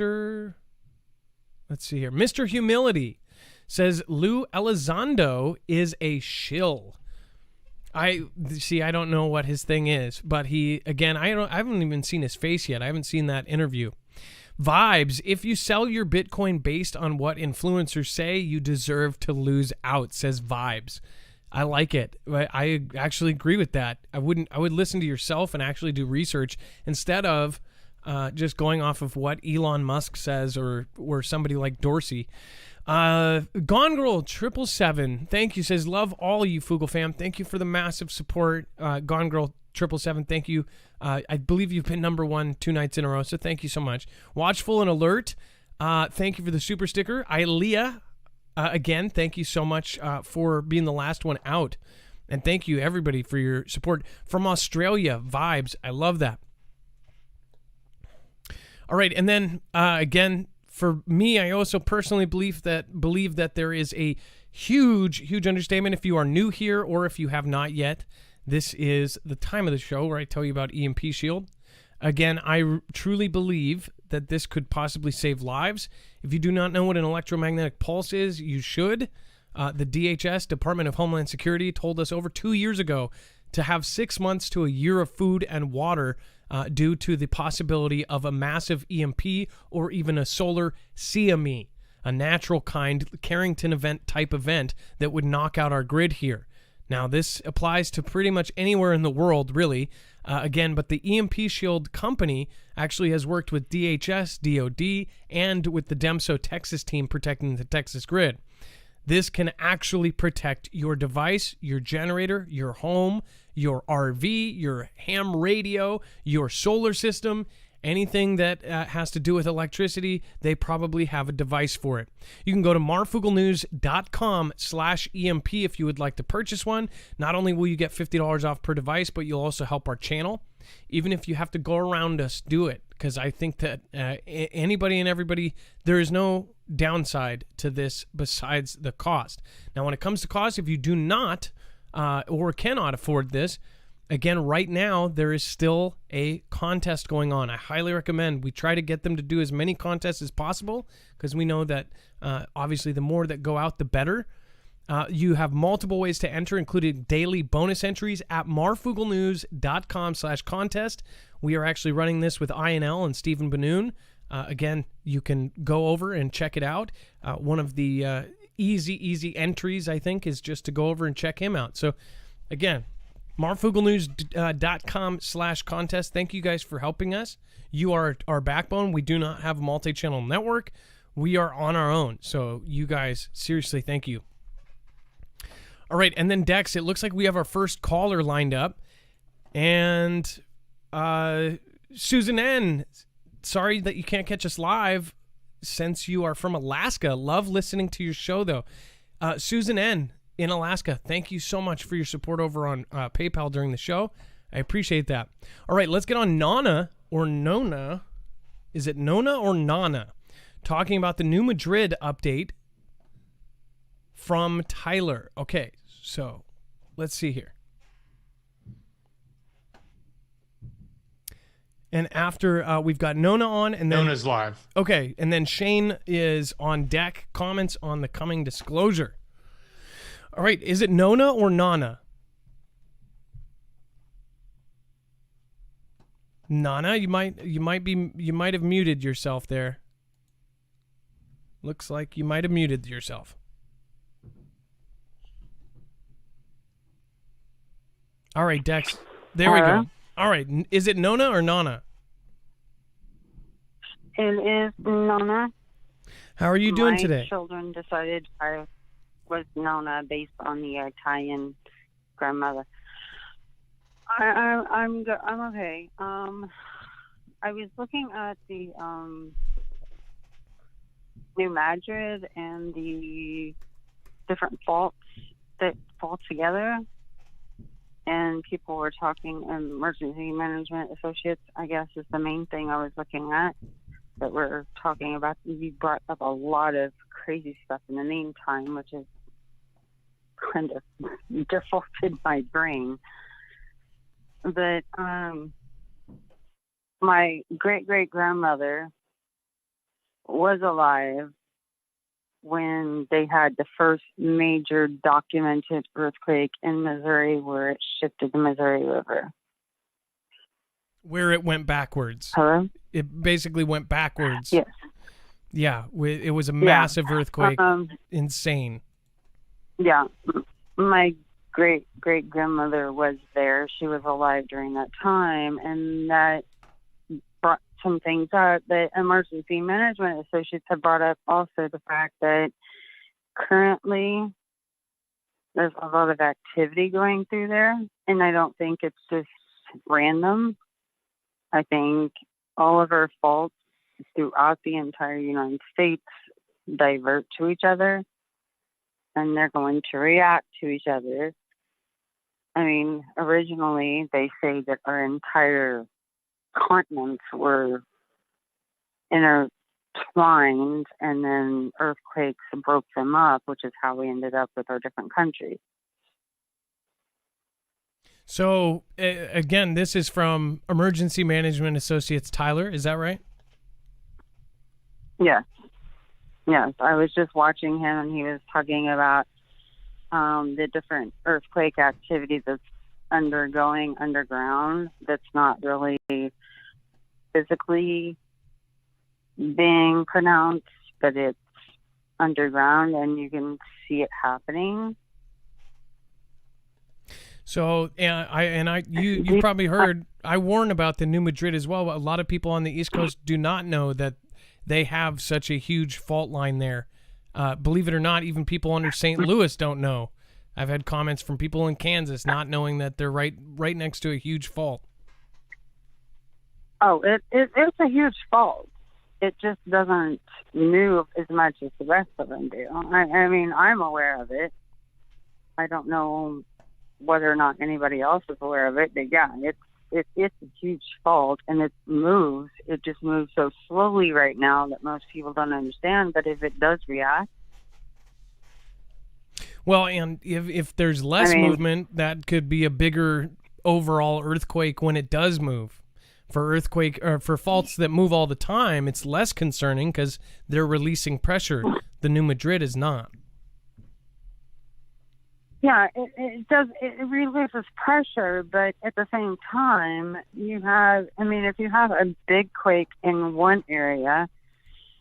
see here. Mr. Humility says Lou Elizondo is a shill. I don't know what his thing is, but I haven't even seen his face yet. I haven't seen that interview. Vibes, if you sell your Bitcoin based on what influencers say, you deserve to lose out, says Vibes. I like it. I actually agree with that. I would listen to yourself and actually do research instead of just going off of what Elon Musk says or somebody like Dorsey. Gone Girl 777, thank you, says, love all of you, Foogle fam. Thank you for the massive support. Gone Girl 777, thank you. I believe you've been number 1 2 nights in a row, so thank you so much. Watchful and Alert, thank you for the super sticker. Ilea, again, thank you so much for being the last one out. And thank you, everybody, for your support. From Australia, Vibes, I love that. All right, and then, again, for me, I also personally believe that there is a huge understatement. If you are new here or if you have not yet, this is the time of the show where I tell you about Emp Shield. Again, I truly believe that this could possibly save lives. If you do not know what an electromagnetic pulse is, you should. The DHS, Department of Homeland Security, told us over 2 years ago to have 6 months to a year of food and water due to the possibility of a massive EMP or even a solar CME, a natural kind Carrington event type event that would knock out our grid here. Now, this applies to pretty much anywhere in the world, really. Again, but the EMP Shield company actually has worked with DHS, DOD, and with the DEMSO Texas team protecting the Texas grid. This can actually protect your device, your generator, your home, your RV, your ham radio, your solar system, anything that has to do with electricity. They probably have a device for it. You can go to marfooglenews.com/EMP if you would like to purchase one. Not only will you get $50 off per device, but you'll also help our channel. Even if you have to go around us, do it. Because I think that anybody and everybody, there is no downside to this besides the cost. Now, when it comes to cost, if you do not or cannot afford this, again, right now, there is still a contest going on. I highly recommend we try to get them to do as many contests as possible because we know that obviously the more that go out, the better. You have multiple ways to enter, including daily bonus entries at marfooglenews.com/contest. We are actually running this with INL and Stephen Benoon. Again, you can go over and check it out. One of the easy entries, I think, is just to go over and check him out. So, again, marfooglenews.com/contest. Thank you guys for helping us. You are our backbone. We do not have a multi-channel network. We are on our own. So, you guys, seriously, thank you. All right, and then Dex, it looks like we have our first caller lined up. And Susan N., sorry that you can't catch us live since you are from Alaska. Love listening to your show, though. Susan N. in Alaska, thank you so much for your support over on PayPal during the show. I appreciate that. All right, let's get on Nona or Nona. Is it Nona or Nana? Talking about the New Madrid update from Tyler. Okay, So let's see here. And after we've got Nona on, and then Nona's live. Okay, and then Shane is on deck. Comments on the coming disclosure. All right, is it Nona or Nana? Nana, you might have muted yourself there. Looks like you might have muted yourself. All right, Dex. There we go. All right, is it Nona or Nana? It is Nona. How are you doing today? My children decided I was Nona based on the Italian grandmother. I'm okay. I was looking at the New Madrid and the different faults that fall together, and people were talking. Emergency Management Associates, I guess, is the main thing I was looking at that we're talking about. You brought up a lot of crazy stuff in the meantime, which has kind of defaulted my brain. But my great-great-grandmother was alive when they had the first major documented earthquake in Missouri where it shifted the Missouri River. Where it went backwards. Hello? It basically went backwards. Yes. Yeah, it was a massive earthquake. Insane. Yeah. My great-great-grandmother was there. She was alive during that time, and that brought some things up. The Emergency Management Associates have brought up also the fact that currently there's a lot of activity going through there, and I don't think it's just random. I think all of our faults throughout the entire United States divert to each other, and they're going to react to each other. I mean, originally they say that our entire continents were intertwined, and then earthquakes broke them up, which is how we ended up with our different countries. So, again, this is from Emergency Management Associates Tyler. Is that right? Yes. Yes. I was just watching him, and he was talking about the different earthquake activity that's undergoing underground that's not really physically being pronounced, but it's underground, and you can see it happening. So, you probably heard, I warn about the New Madrid as well. A lot of people on the East Coast do not know that they have such a huge fault line there. Believe it or not, even people under St. Louis don't know. I've had comments from people in Kansas not knowing that they're right next to a huge fault. Oh, it's a huge fault. It just doesn't move as much as the rest of them do. I mean, I'm aware of it. I don't know whether or not anybody else is aware of it, but yeah, it's a huge fault, and it moves. It just moves so slowly right now that most people don't understand. But if it does react, well, and if there's less movement, that could be a bigger overall earthquake when it does move. For faults that move all the time, it's less concerning because they're releasing pressure. The New Madrid is not. Yeah, it does. It releases pressure, but at the same time, if you have a big quake in one area,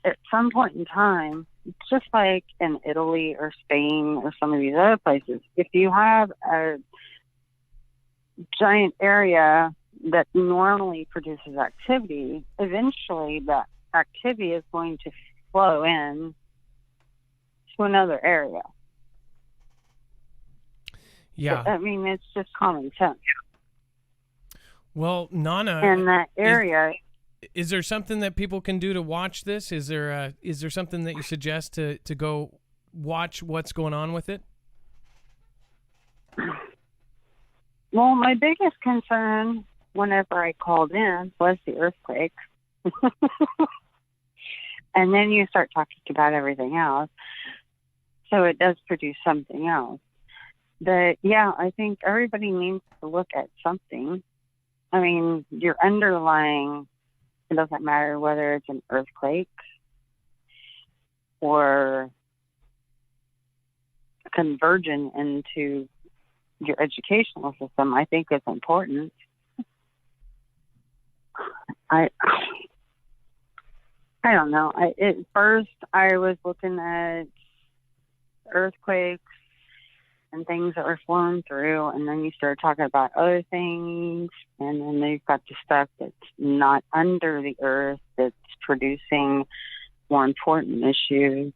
at some point in time, just like in Italy or Spain or some of these other places, if you have a giant area that normally produces activity, eventually that activity is going to flow in to another area. Yeah. I mean, it's just common sense. Well, Nana, in that area, is there something that people can do to watch this? Is there something that you suggest to go watch what's going on with it? Well, my biggest concern whenever I called in was the earthquake. And then you start talking about everything else. So it does produce something else. But yeah, I think everybody needs to look at something. I mean, your underlying, it doesn't matter whether it's an earthquake or a conversion into your educational system. I think it's important. I don't know. At first, I was looking at earthquakes and things that were flowing through, and then you start talking about other things, and then they've got the stuff that's not under the earth that's producing more important issues.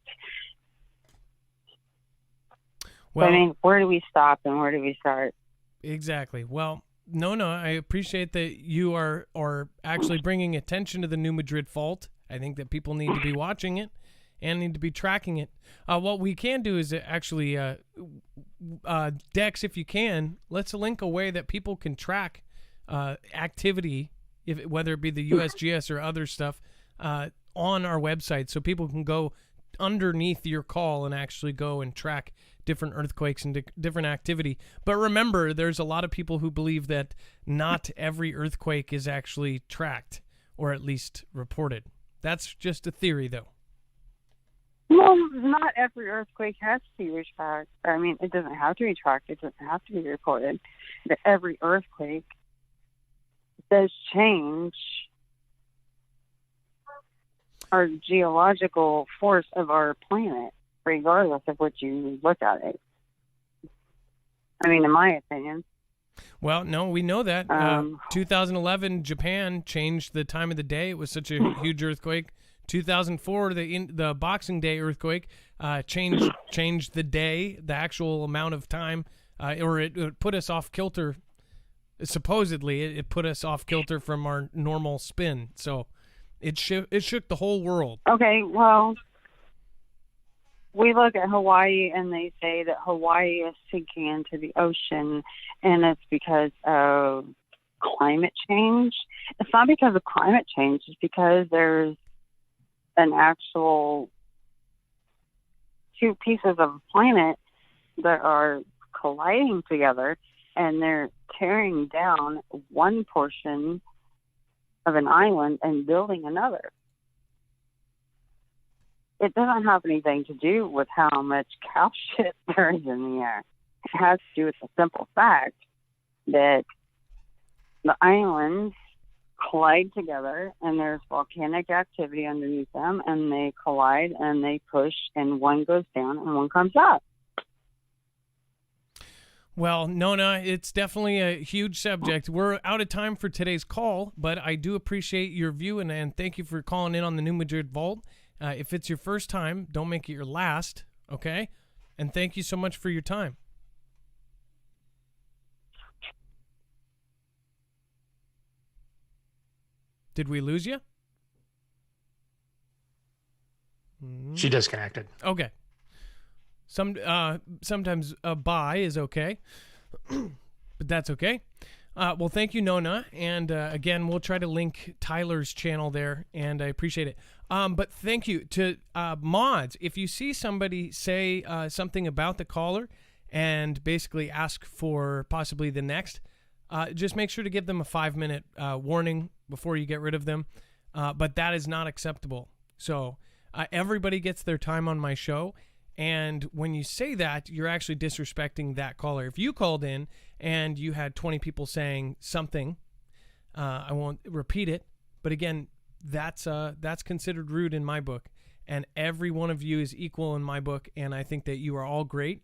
Well, I mean, where do we stop and where do we start? Exactly. Well, no, I appreciate that you are actually bringing attention to the New Madrid fault. I think that people need to be watching it and need to be tracking it. What we can do is actually, Dex, if you can, let's link a way that people can track activity, whether it be the USGS or other stuff, on our website, so people can go underneath your call and actually go and track different earthquakes and different activity. But remember, there's a lot of people who believe that not every earthquake is actually tracked or at least reported. That's just a theory, though. Well, not every earthquake has to be tracked. I mean, it doesn't have to be tracked. It doesn't have to be reported. But every earthquake does change our geological force of our planet, regardless of what you look at it. I mean, in my opinion. Well, no, we know that. 2011, Japan changed the time of the day. It was such a huge earthquake. 2004, the Boxing Day earthquake changed the day, the actual amount of time, or it put us off kilter. Supposedly, it put us off kilter from our normal spin. So it shook the whole world. Okay, well, we look at Hawaii and they say that Hawaii is sinking into the ocean, and it's because of climate change. It's not because of climate change. It's because there's an actual two pieces of a planet that are colliding together, and they're tearing down one portion of an island and building another. It doesn't have anything to do with how much cow shit there is in the air. It has to do with the simple fact that the islands collide together and there's volcanic activity underneath them, and they collide and they push, and one goes down and one comes up. Well, Nona, it's definitely a huge subject. We're out of time for today's call, but I do appreciate your view, and thank you for calling in on the New Madrid Vault. If it's your first time, don't make it your last, okay? And thank you so much for your time. Did we lose you? She disconnected. Okay. Sometimes a bye is okay, but that's okay. Well, thank you, Nona. And again, we'll try to link Tyler's channel there, and I appreciate it. But thank you to mods. If you see somebody say something about the caller and basically ask for possibly the next, just make sure to give them a 5-minute warning before you get rid of them. But that is not acceptable. So everybody gets their time on my show. And when you say that, you're actually disrespecting that caller. If you called in and you had 20 people saying something, I won't repeat it. But again, that's considered rude in my book. And every one of you is equal in my book. And I think that you are all great,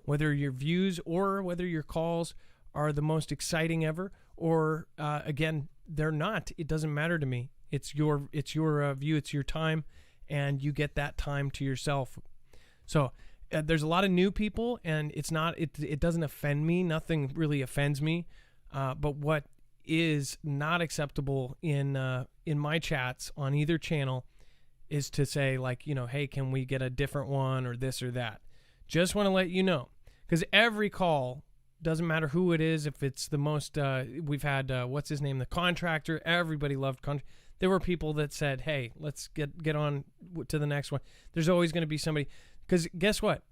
whether your views or whether your calls are the most exciting ever, or again, they're not. It doesn't matter to me. It's your view. It's your time, and you get that time to yourself. So there's a lot of new people, and it doesn't offend me. Nothing really offends me. But what is not acceptable in my chats on either channel is to say, like, hey, can we get a different one or this or that? Just want to let you know, because every call, doesn't matter who it is. If it's the most, we've had, what's his name? The contractor. Everybody loved contractor. There were people that said, hey, let's get on to the next one. There's always going to be somebody. Because guess what?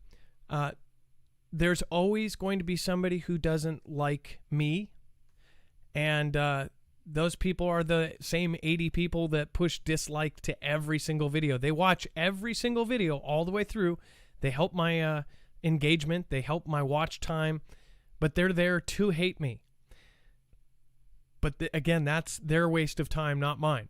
there's always going to be somebody who doesn't like me. And those people are the same 80 people that push dislike to every single video. They watch every single video all the way through. They help my engagement. They help my watch time. But they're there to hate me. But again, that's their waste of time, not mine.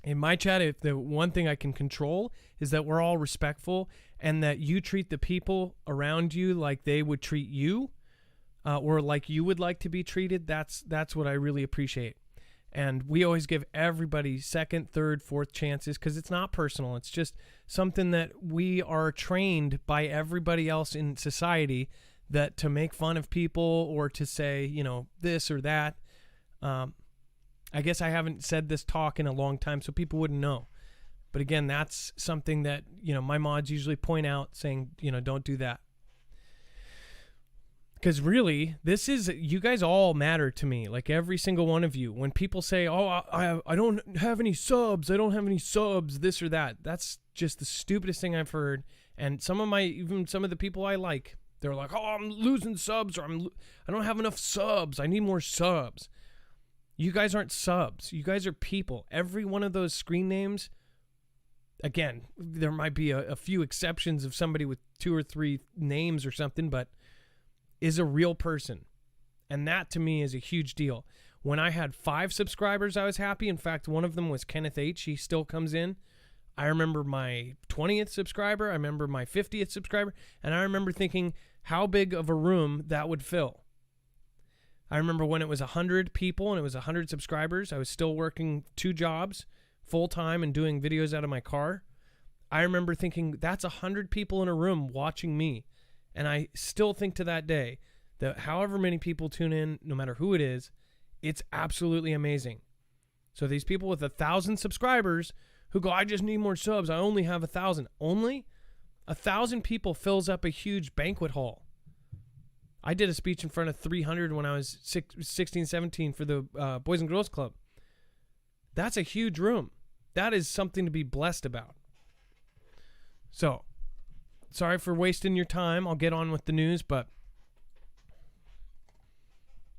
In my chat, if the one thing I can control is that we're all respectful and that you treat the people around you like they would treat you, or like you would like to be treated, that's what I really appreciate. And we always give everybody second, third, fourth chances because it's not personal. It's just something that we are trained by everybody else in society that to make fun of people or to say, you know, this or that. I guess I haven't said this talk in a long time, so people wouldn't know. But again, that's something that, you know, my mods usually point out saying, you know, don't do that. Because really, you guys all matter to me, like every single one of you. When people say, oh, I don't have any subs, this or that, that's just the stupidest thing I've heard. And even some of the people I like, they're like, oh, I'm losing subs, or I don't have enough subs. I need more subs. You guys aren't subs. You guys are people. Every one of those screen names, again, there might be a few exceptions of somebody with 2 or 3 names or something, but is a real person. And that to me is a huge deal. When I had 5 subscribers, I was happy. In fact, one of them was Kenneth H. He still comes in. I remember my 20th subscriber. I remember my 50th subscriber. And I remember thinking how big of a room that would fill. I remember when it was 100 people and it was 100 subscribers. I was still working 2 jobs full time and doing videos out of my car. I remember thinking that's 100 people in a room watching me. And I still think to that day that however many people tune in, no matter who it is, it's absolutely amazing. So these people with 1,000 subscribers who go, I just need more subs. I only have 1,000. Only 1,000 people fills up a huge banquet hall. I did a speech in front of 300 when I was 16, 17 for the Boys and Girls Club. That's a huge room. That is something to be blessed about. So, sorry for wasting your time. I'll get on with the news, but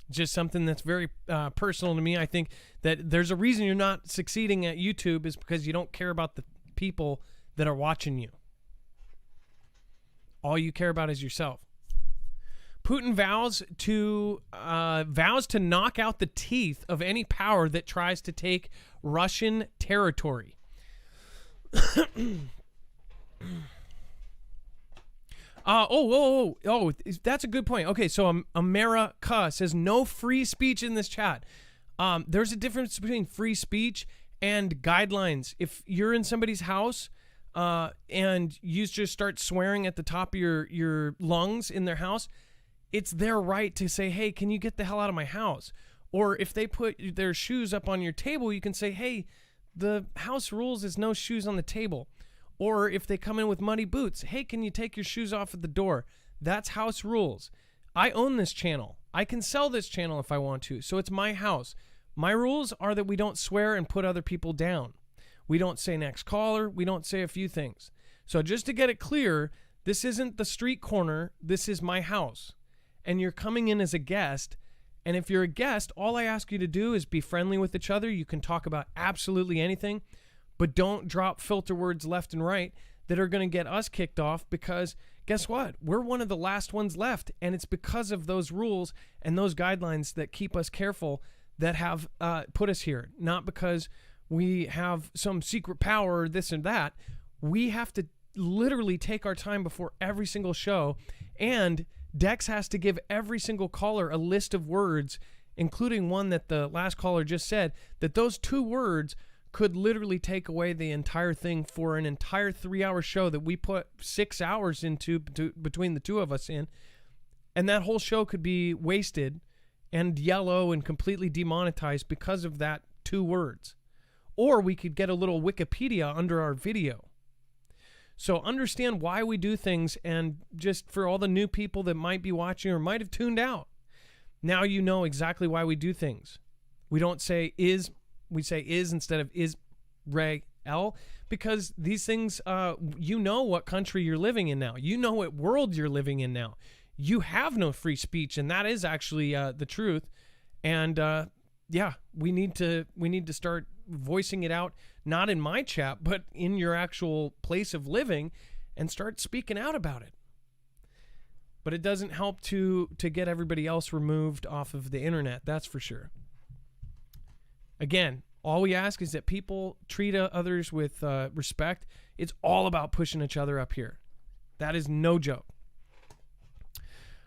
just something that's very personal to me. I think that there's a reason you're not succeeding at YouTube is because you don't care about the people that are watching you. All you care about is yourself. Putin vows to knock out the teeth of any power that tries to take Russian territory. That's a good point. Okay, so America says no free speech in this chat. There's a difference between free speech and guidelines. If you're in somebody's house and you just start swearing at the top of your lungs in their house, it's their right to say, hey, can you get the hell out of my house? Or if they put their shoes up on your table, you can say, hey, the house rules is no shoes on the table. Or if they come in with muddy boots, hey, can you take your shoes off at the door? That's house rules. I own this channel. I can sell this channel if I want to. So it's my house. My rules are that we don't swear and put other people down. We don't say next caller. We don't say a few things. So just to get it clear, this isn't the street corner. This is my house. And you're coming in as a guest. And if you're a guest, all I ask you to do is be friendly with each other. You can talk about absolutely anything, but don't drop filter words left and right that are going to get us kicked off because guess what? We're one of the last ones left. And it's because of those rules and those guidelines that keep us careful that have put us here. Not because we have some secret power or this and that. We have to literally take our time before every single show, and Dex has to give every single caller a list of words, including one that the last caller just said, that those 2 words could literally take away the entire thing for an entire 3-hour show that we put 6 hours into between the 2 of us in. And that whole show could be wasted and yellow and completely demonetized because of that 2 words. Or we could get a little Wikipedia under our video. So understand why we do things, and just for all the new people that might be watching or might have tuned out, now you know exactly why we do things. We don't say is, we say is instead of is, Ray, L, because these things, you know what country you're living in now. You know what world you're living in now. You have no free speech, and that is actually the truth. And yeah, we need to start voicing it out, not in my chat, but in your actual place of living, and start speaking out about it. But it doesn't help to get everybody else removed off of the internet, that's for sure. Again, all we ask is that people treat others with respect. It's all about pushing each other up here. That is no joke.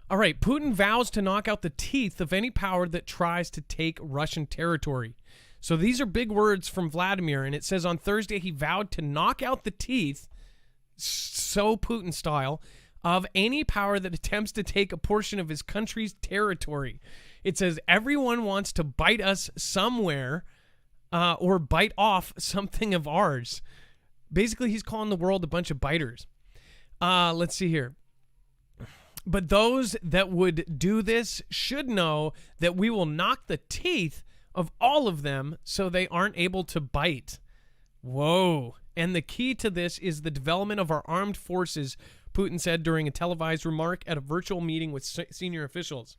All right, Putin vows to knock out the teeth of any power that tries to take Russian territory. So these are big words from Vladimir, and it says on Thursday he vowed to knock out the teeth, so Putin style, of any power that attempts to take a portion of his country's territory. It says everyone wants to bite us somewhere or bite off something of ours. Basically, he's calling the world a bunch of biters. Let's see here. But those that would do this should know that we will knock the teeth of all of them so they aren't able to bite. Whoa. And the key to this is the development of our armed forces, Putin said during a televised remark at a virtual meeting with senior officials.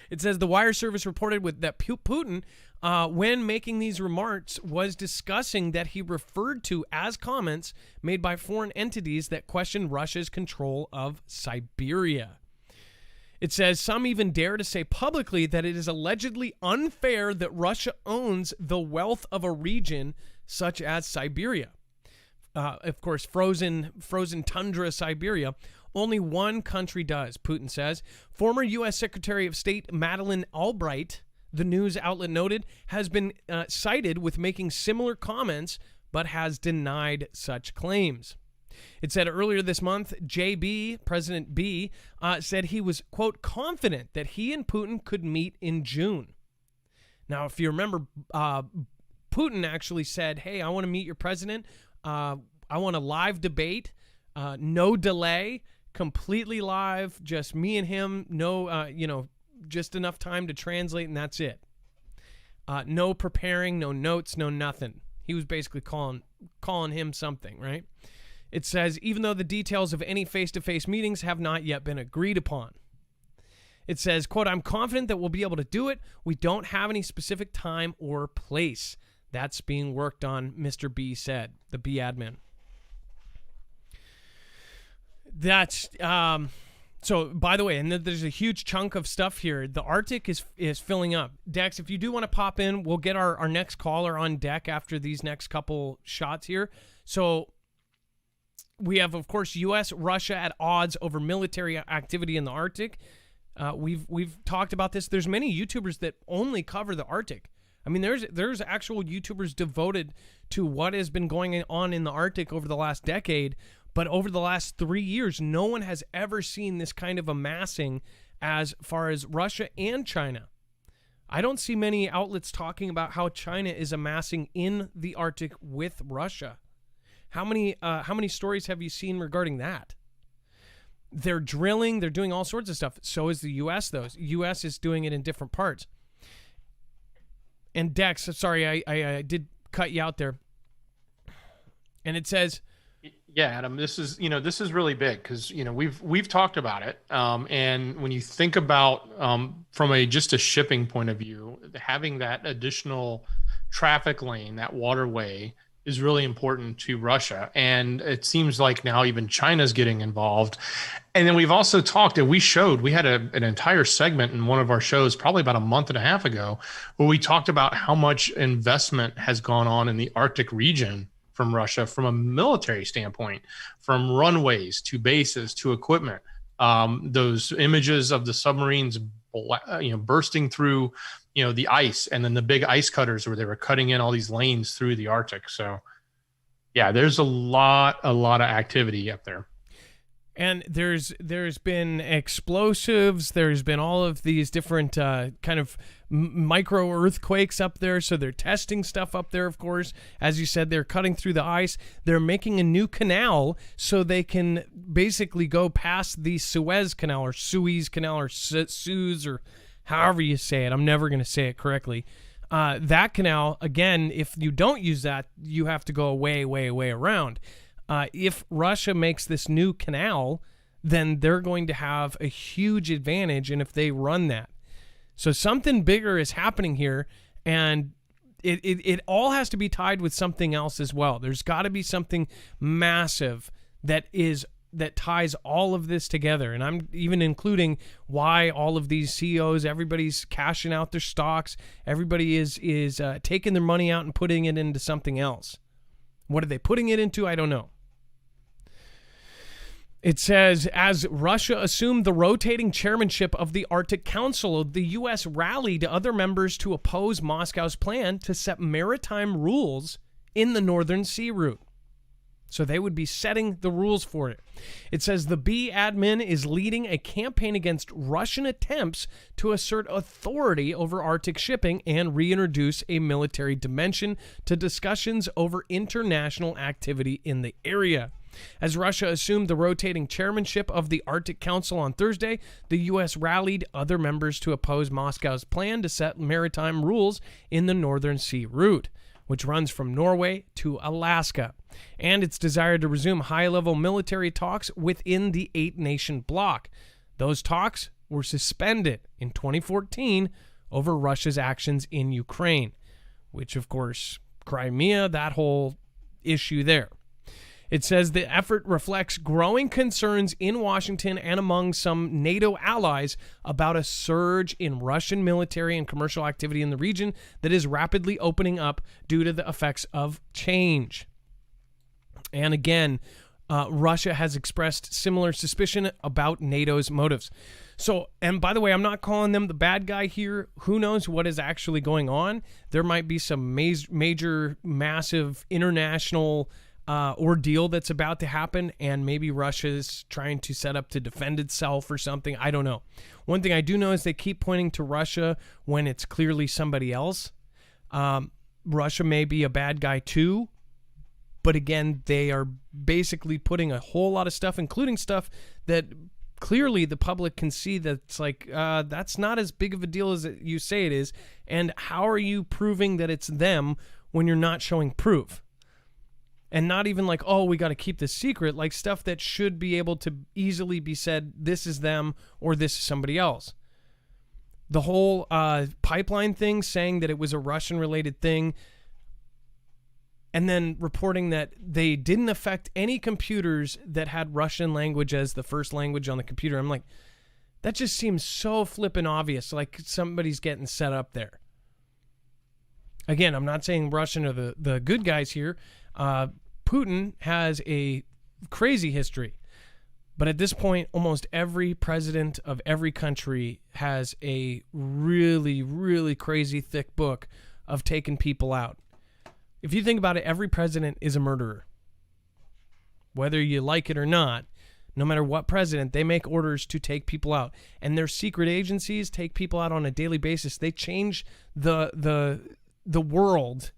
It says the wire service reported that Putin, when making these remarks, was discussing that he referred to as comments made by foreign entities that question Russia's control of Siberia. It says some even dare to say publicly that it is allegedly unfair that Russia owns the wealth of a region such as Siberia. Of course, frozen tundra Siberia. Only one country does, Putin says. Former U.S. Secretary of State Madeleine Albright, the news outlet noted, has been cited with making similar comments, but has denied such claims. It said earlier this month, President B, said he was, quote, confident that he and Putin could meet in June. Now, if you remember, Putin actually said, hey, I want to meet your president. I want a live debate, no delay, completely live, just me and him, no, just enough time to translate, and that's it. No preparing, no notes, no nothing. He was basically calling him something, right? It says, even though the details of any face-to-face meetings have not yet been agreed upon. It says, quote, I'm confident that we'll be able to do it. We don't have any specific time or place. That's being worked on, Mr. B said, the B admin. That's, so by the way, and there's a huge chunk of stuff here. The Arctic is filling up. Dex, if you do want to pop in, we'll get our next caller on deck after these next couple shots here. So we have, of course, U.S., Russia at odds over military activity in the Arctic. We've talked about this. There's many YouTubers that only cover the Arctic. I mean, there's actual YouTubers devoted to what has been going on in the Arctic over the last decade. But over the last 3 years, no one has ever seen this kind of amassing as far as Russia and China. I don't see many outlets talking about how China is amassing in the Arctic with Russia. How many stories have you seen regarding that? They're drilling, they're doing all sorts of stuff. So is the U.S., though. The U.S. is doing it in different parts. And Dex, sorry, I did cut you out there. And it says... Yeah, Adam, this is really big because, we've talked about it. And when you think about from just a shipping point of view, having that additional traffic lane, that waterway is really important to Russia. And it seems like now even China's getting involved. And then we've also talked, and we had an entire segment in one of our shows probably about a month and a half ago where we talked about how much investment has gone on in the Arctic region from Russia from a military standpoint, from runways to bases to equipment. Those images of the submarines, bursting through, the ice, and then the big ice cutters where they were cutting in all these lanes through the Arctic. So, yeah, there's a lot of activity up there. And there's been explosives. There's been all of these different kind of micro earthquakes up there. So they're testing stuff up there, of course. As you said, they're cutting through the ice. They're making a new canal so they can basically go past the Suez Canal or Suez Canal or Suez or however you say it. I'm never going to say it correctly. That canal, again, if you don't use that, you have to go way, way, way around. If Russia makes this new canal, then they're going to have a huge advantage, and if they run that. So something bigger is happening here, and it all has to be tied with something else as well. There's got to be something massive that ties all of this together, and I'm even including why all of these CEOs, everybody's cashing out their stocks, everybody is taking their money out and putting it into something else. What are they putting it into? I don't know. It says, as Russia assumed the rotating chairmanship of the Arctic Council, the U.S. rallied other members to oppose Moscow's plan to set maritime rules in the Northern Sea route. So they would be setting the rules for it. It says the B admin is leading a campaign against Russian attempts to assert authority over Arctic shipping and reintroduce a military dimension to discussions over international activity in the area. As Russia assumed the rotating chairmanship of the Arctic Council on Thursday, the U.S. rallied other members to oppose Moscow's plan to set maritime rules in the Northern Sea route, which runs from Norway to Alaska, and its desire to resume high-level military talks within the 8-nation bloc. Those talks were suspended in 2014 over Russia's actions in Ukraine, which, of course, Crimea, that whole issue there. It says the effort reflects growing concerns in Washington and among some NATO allies about a surge in Russian military and commercial activity in the region that is rapidly opening up due to the effects of change. And again, Russia has expressed similar suspicion about NATO's motives. So, and by the way, I'm not calling them the bad guy here. Who knows what is actually going on? There might be some major, massive international ordeal that's about to happen, and maybe Russia's trying to set up to defend itself or something. I don't know. One thing I do know is they keep pointing to Russia when it's clearly somebody else. Russia may be a bad guy too, but again, they are basically putting a whole lot of stuff, including stuff that clearly the public can see that's like, that's not as big of a deal as you say it is. And how are you proving that it's them when you're not showing proof? And not even like, oh, we got to keep this secret, like stuff that should be able to easily be said, this is them or this is somebody else. The whole pipeline thing, saying that it was a Russian-related thing, and then reporting that they didn't affect any computers that had Russian language as the first language on the computer. I'm like, that just seems so flippin' obvious, like somebody's getting set up there. Again, I'm not saying Russian are the good guys here. Putin has a crazy history, but at this point, almost every president of every country has a really, really crazy thick book of taking people out. If you think about it, every president is a murderer. Whether you like it or not, no matter what president, they make orders to take people out. And their secret agencies take people out on a daily basis. They change the world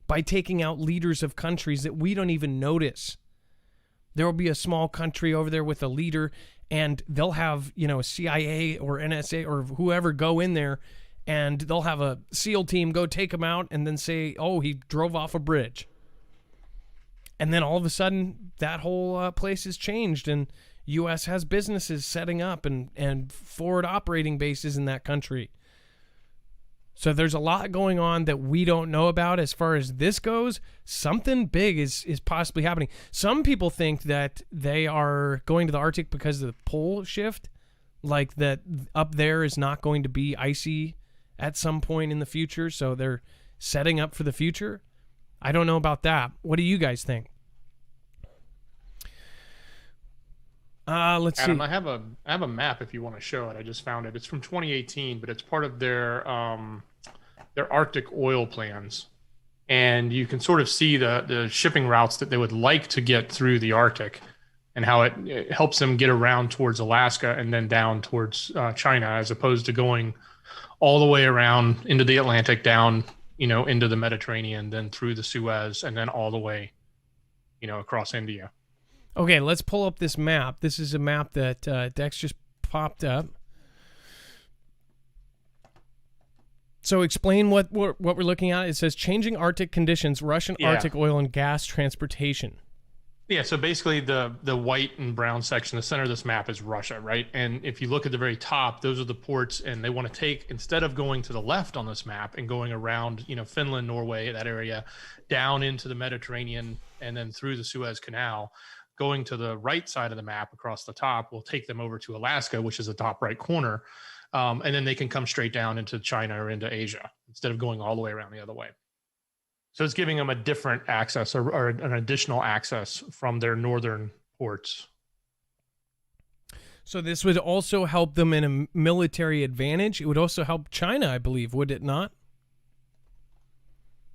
by taking out leaders of countries that we don't even notice. There will be a small country over there with a leader, and they'll have, CIA or NSA or whoever go in there, and they'll have a SEAL team go take him out and then say, oh, he drove off a bridge. And then all of a sudden, that whole place has changed, and U.S. has businesses setting up and forward operating bases in that country. So there's a lot going on that we don't know about as far as this goes. Something big is possibly happening. Some people think that they are going to the Arctic because of the pole shift, like that up there is not going to be icy at some point in the future, so they're setting up for the future. I don't know about that. What do you guys think? Let's Adam, see. I have a map if you want to show it. I just found it. It's from 2018, but it's part of their Arctic oil plans. And you can sort of see the shipping routes that they would like to get through the Arctic and how it helps them get around towards Alaska and then down towards China, as opposed to going all the way around into the Atlantic, down, into the Mediterranean, then through the Suez, and then all the way, across India. Okay, let's pull up this map. This is a map that Dex just popped up. So explain what we're looking at. It says changing Arctic conditions, Russian Arctic oil and gas transportation. Yeah, so basically the white and brown section, the center of this map is Russia, right? And if you look at the very top, those are the ports, and they want to take, instead of going to the left on this map and going around, Finland, Norway, that area, down into the Mediterranean and then through the Suez Canal, going to the right side of the map across the top will take them over to Alaska, which is the top right corner. And then they can come straight down into China or into Asia instead of going all the way around the other way. So it's giving them a different access or an additional access from their northern ports. So this would also help them in a military advantage. It would also help China, I believe, would it not?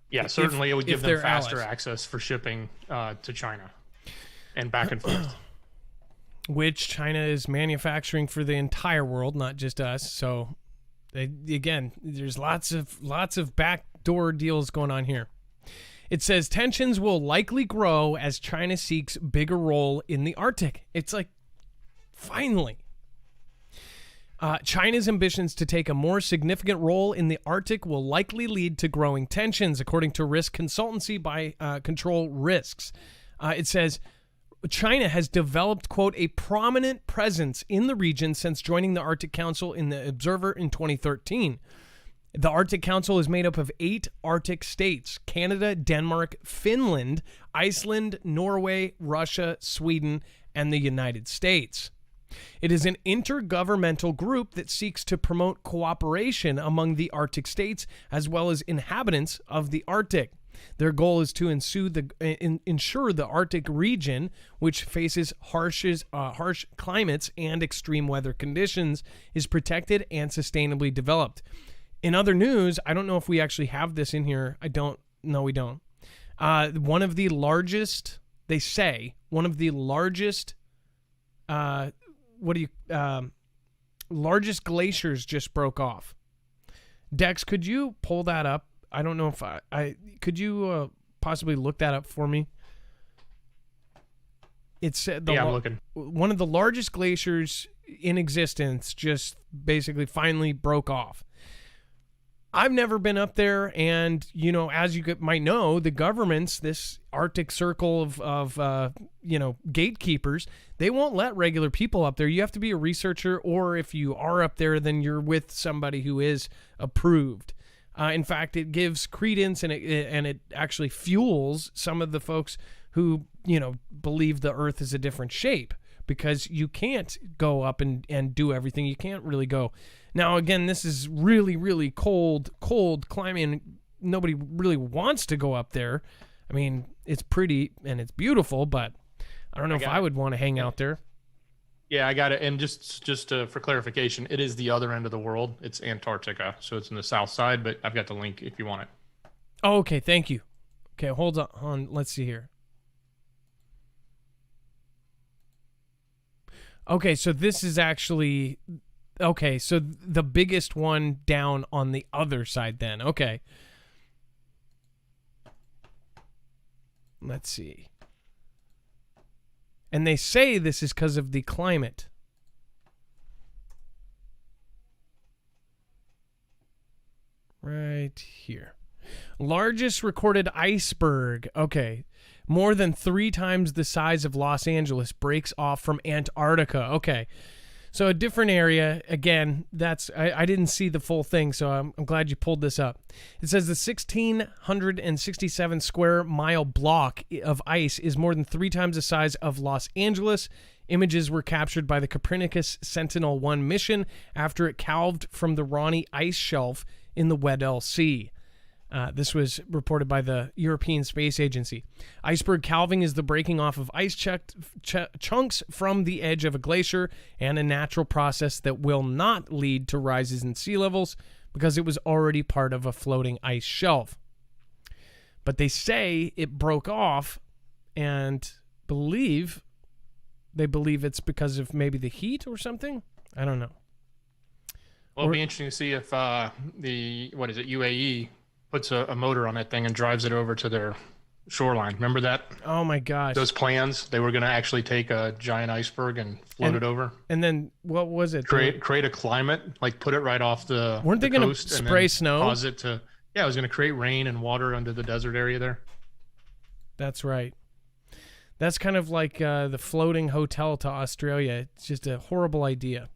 Yeah, certainly it would give them faster allies. access for shipping to China and back and forth. Which China is manufacturing for the entire world, not just us. So, there's lots of backdoor deals going on here. It says tensions will likely grow as China seeks bigger role in the Arctic. It's like, finally. China's ambitions to take a more significant role in the Arctic will likely lead to growing tensions, according to risk consultancy by Control Risks. It says China has developed, quote, a prominent presence in the region since joining the Arctic Council in the Observer in 2013. The Arctic Council is made up of 8 Arctic states: Canada, Denmark, Finland, Iceland, Norway, Russia, Sweden, and the United States. It is an intergovernmental group that seeks to promote cooperation among the Arctic states as well as inhabitants of the Arctic. Their goal is to ensure the Arctic region, which faces harsh climates and extreme weather conditions, is protected and sustainably developed. In other news, I don't know if we actually have this in here. No, we don't. One of the largest largest glaciers just broke off. Dex, could you pull that up? I don't know if could you possibly look that up for me? It's I'm looking. One of the largest glaciers in existence just basically finally broke off. I've never been up there, and as you might know, the governments, this Arctic Circle of gatekeepers, they won't let regular people up there. You have to be a researcher, or if you are up there, then you're with somebody who is approved. In fact, it gives credence and it actually fuels some of the folks who believe the Earth is a different shape, because you can't go up and do everything. You can't really go. Now, again, this is really, really cold climate, and nobody really wants to go up there. I mean, it's pretty and it's beautiful, but I don't know if I would want to hang out there. Yeah, I got it. And just for clarification, it is the other end of the world. It's Antarctica, so it's in the south side, but I've got the link if you want it. Oh, okay, thank you. Okay, hold on. Let's see here. Okay, so this is actually... Okay, so the biggest one down on the other side then. Okay. Let's see. And they say this is because of the climate. Right here. Largest recorded iceberg. Okay. More than 3 times the size of Los Angeles breaks off from Antarctica. Okay. So a different area. Again, I didn't see the full thing, so I'm glad you pulled this up. It says the 1,667 square mile block of ice is more than 3 times the size of Los Angeles. Images were captured by the Copernicus Sentinel-1 mission after it calved from the Ronny ice shelf in the Weddell Sea. This was reported by the European Space Agency. Iceberg calving is the breaking off of ice chunks from the edge of a glacier, and a natural process that will not lead to rises in sea levels because it was already part of a floating ice shelf. But they say it broke off, and they believe it's because of maybe the heat or something. I don't know. Well, it'll be interesting to see if UAE puts a motor on that thing and drives it over to their shoreline. Remember that? Oh my gosh. Those plans, they were going to actually take a giant iceberg and float it over. And then what was it? Create a climate, like put it right off the Weren't they going to spray snow? Cause it to, yeah, it was going to create rain and water under the desert area there. That's right. That's kind of like the floating hotel to Australia. It's just a horrible idea.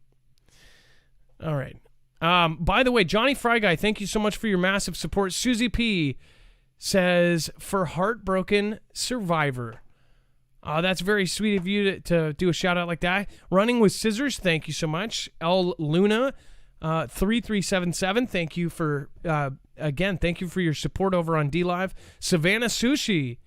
All right. By the way, Johnny Fry Guy, thank you so much for your massive support. Susie P says, for Heartbroken Survivor. That's very sweet of you to do a shout out like that. Running with Scissors, thank you so much. El Luna 3377, thank you for again, thank you for your support over on DLive. Savannah Sushi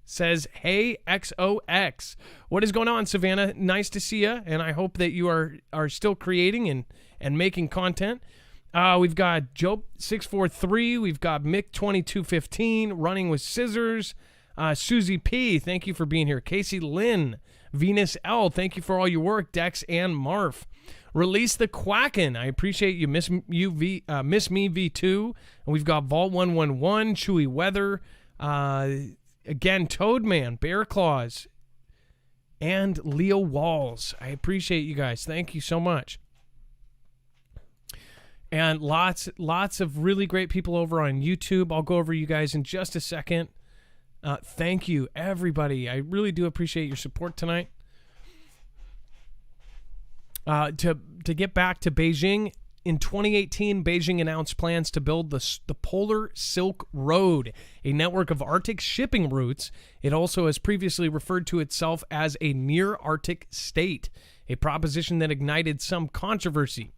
says, hey, XOX. What is going on, Savannah? Nice to see you, and I hope that you are still creating and making content. We've got Joe643. We've got Mick2215, Running with Scissors. Susie P, thank you for being here. Casey Lynn, Venus L, thank you for all your work. Dex and Marf. Release the Quacken. I appreciate you. Miss Me V2. And we've got Vault 111, Chewy Weather. Again, Toadman, Bear Claws, and Leo Walls. I appreciate you guys. Thank you so much. And lots of really great people over on YouTube. I'll go over you guys in just a second. Thank you, everybody. I really do appreciate your support tonight. To get back to Beijing, in 2018, Beijing announced plans to build the Polar Silk Road, a network of Arctic shipping routes. It also has previously referred to itself as a near-Arctic state, a proposition that ignited some controversy.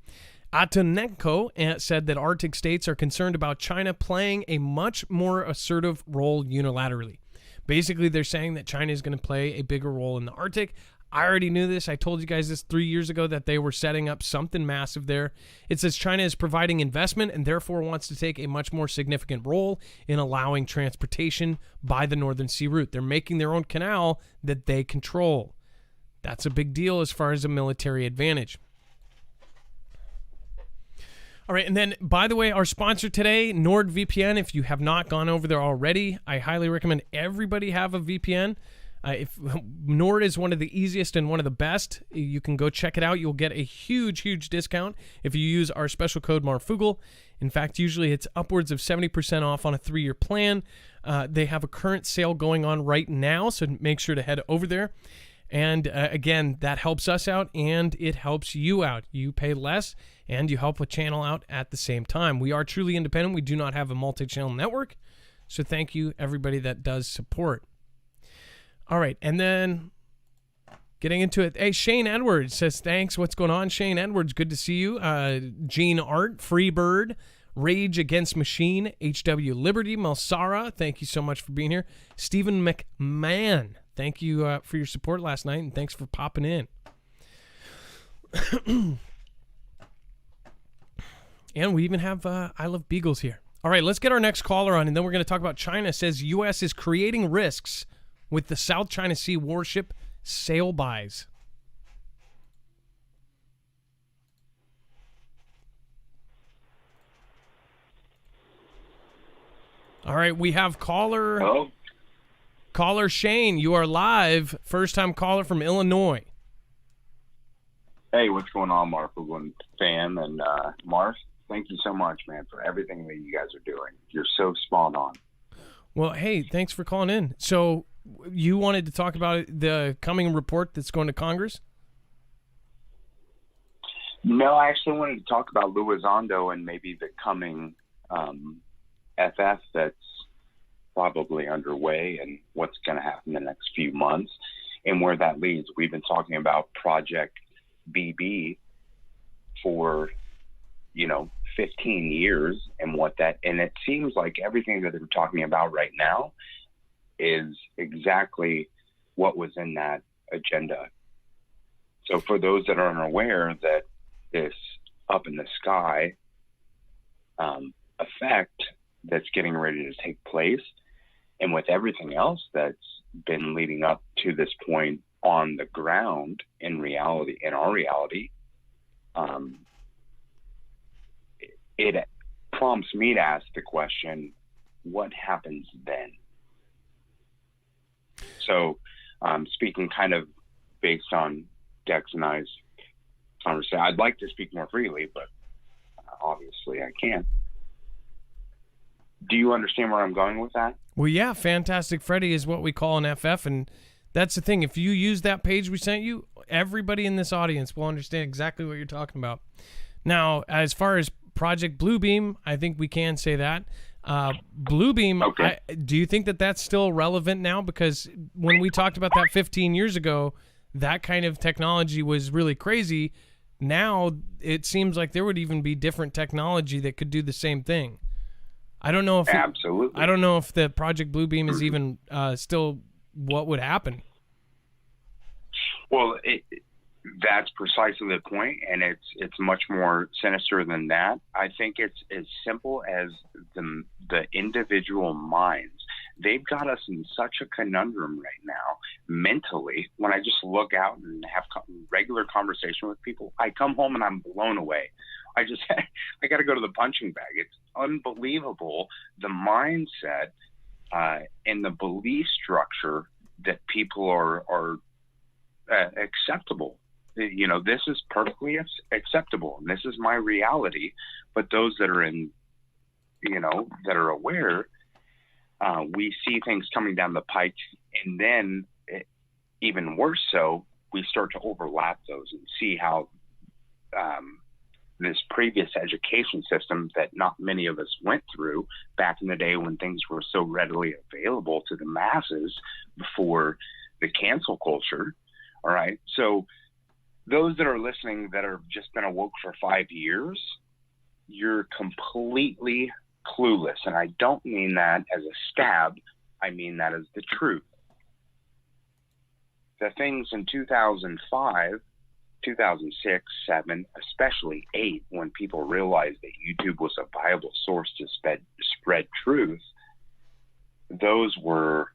Atonenko said that Arctic states are concerned about China playing a much more assertive role unilaterally. Basically, they're saying that China is going to play a bigger role in the Arctic. I already knew this. I told you guys this 3 years ago that they were setting up something massive there. It says China is providing investment and therefore wants to take a much more significant role in allowing transportation by the Northern Sea route. They're making their own canal that they control. That's a big deal as far as a military advantage. All right, and then, by the way, our sponsor today, Nordvpn. If you have not gone over there already, I highly recommend everybody have a VPN. If Nord is one of the easiest and one of the best, you can go check it out. You'll get a huge discount if you use our special code Marfoogle. In fact, usually it's upwards of 70% off on a 3-year plan. They have a current sale going on right now, so make sure to head over there. And again, that helps us out and it helps you out. You pay less and you help a channel out at the same time. We are truly independent. We do not have a multi-channel network. So thank you, everybody that does support. All right, and then getting into it. Hey, Shane Edwards says, thanks. What's going on, Shane Edwards? Good to see you. Gene Art, Freebird, Rage Against Machine, HW Liberty, Melsara, thank you so much for being here. Stephen McMahon, thank you for your support last night, and thanks for popping in. And we even have I Love Beagles here. All right, let's get our next caller on, and then we're going to talk about China. It says U.S. is creating risks with the South China Sea warship sail buys. All right, we have caller. Hello? Caller Shane, you are live. First-time caller from Illinois. Hey, what's going on, Marfoogle fan and Marf? Thank you so much, man, for everything that you guys are doing. You're so spot on. Well, hey, thanks for calling in. So you wanted to talk about the coming report that's going to Congress? No, I actually wanted to talk about Luizondo and maybe the coming FF that's probably underway and what's going to happen in the next few months and where that leads. We've been talking about Project BB for 15 years and it seems like everything that they're talking about right now is exactly what was in that agenda. So for those that are unaware that this up in the sky effect that's getting ready to take place, and with everything else that's been leading up to this point on the ground in our reality, it prompts me to ask the question, what happens then? So, speaking kind of based on Dex and I's conversation, I'd like to speak more freely, but obviously I can't. Do you understand where I'm going with that? Well, yeah, Fantastic Freddy is what we call an FF, and that's the thing. If you use that page we sent you, everybody in this audience will understand exactly what you're talking about. Now, as far as Project Bluebeam, I think we can say that. Bluebeam, okay. Do you think that that's still relevant now? Because when we talked about that 15 years ago, that kind of technology was really crazy. Now it seems like there would even be different technology that could do the same thing. I don't know if absolutely. I don't know if the Project Bluebeam is even still what would happen. Well, that's precisely the point, and it's much more sinister than that. I think it's as simple as the individual minds. They've got us in such a conundrum right now mentally. When I just look out and have regular conversation with people, I come home and I'm blown away. I got to go to the punching bag. It's unbelievable, the mindset and the belief structure that people are acceptable. You know, this is perfectly acceptable, and this is my reality. But those that are that are aware, we see things coming down the pike, and then even worse so, we start to overlap those and see how this previous education system that not many of us went through back in the day when things were so readily available to the masses before the cancel culture. All right. So those that are listening that have just been awoke for 5 years, you're completely clueless. And I don't mean that as a stab. I mean that as the truth. The things in 2005, 2006, 7, especially 8, when people realized that YouTube was a viable source to spread truth, those were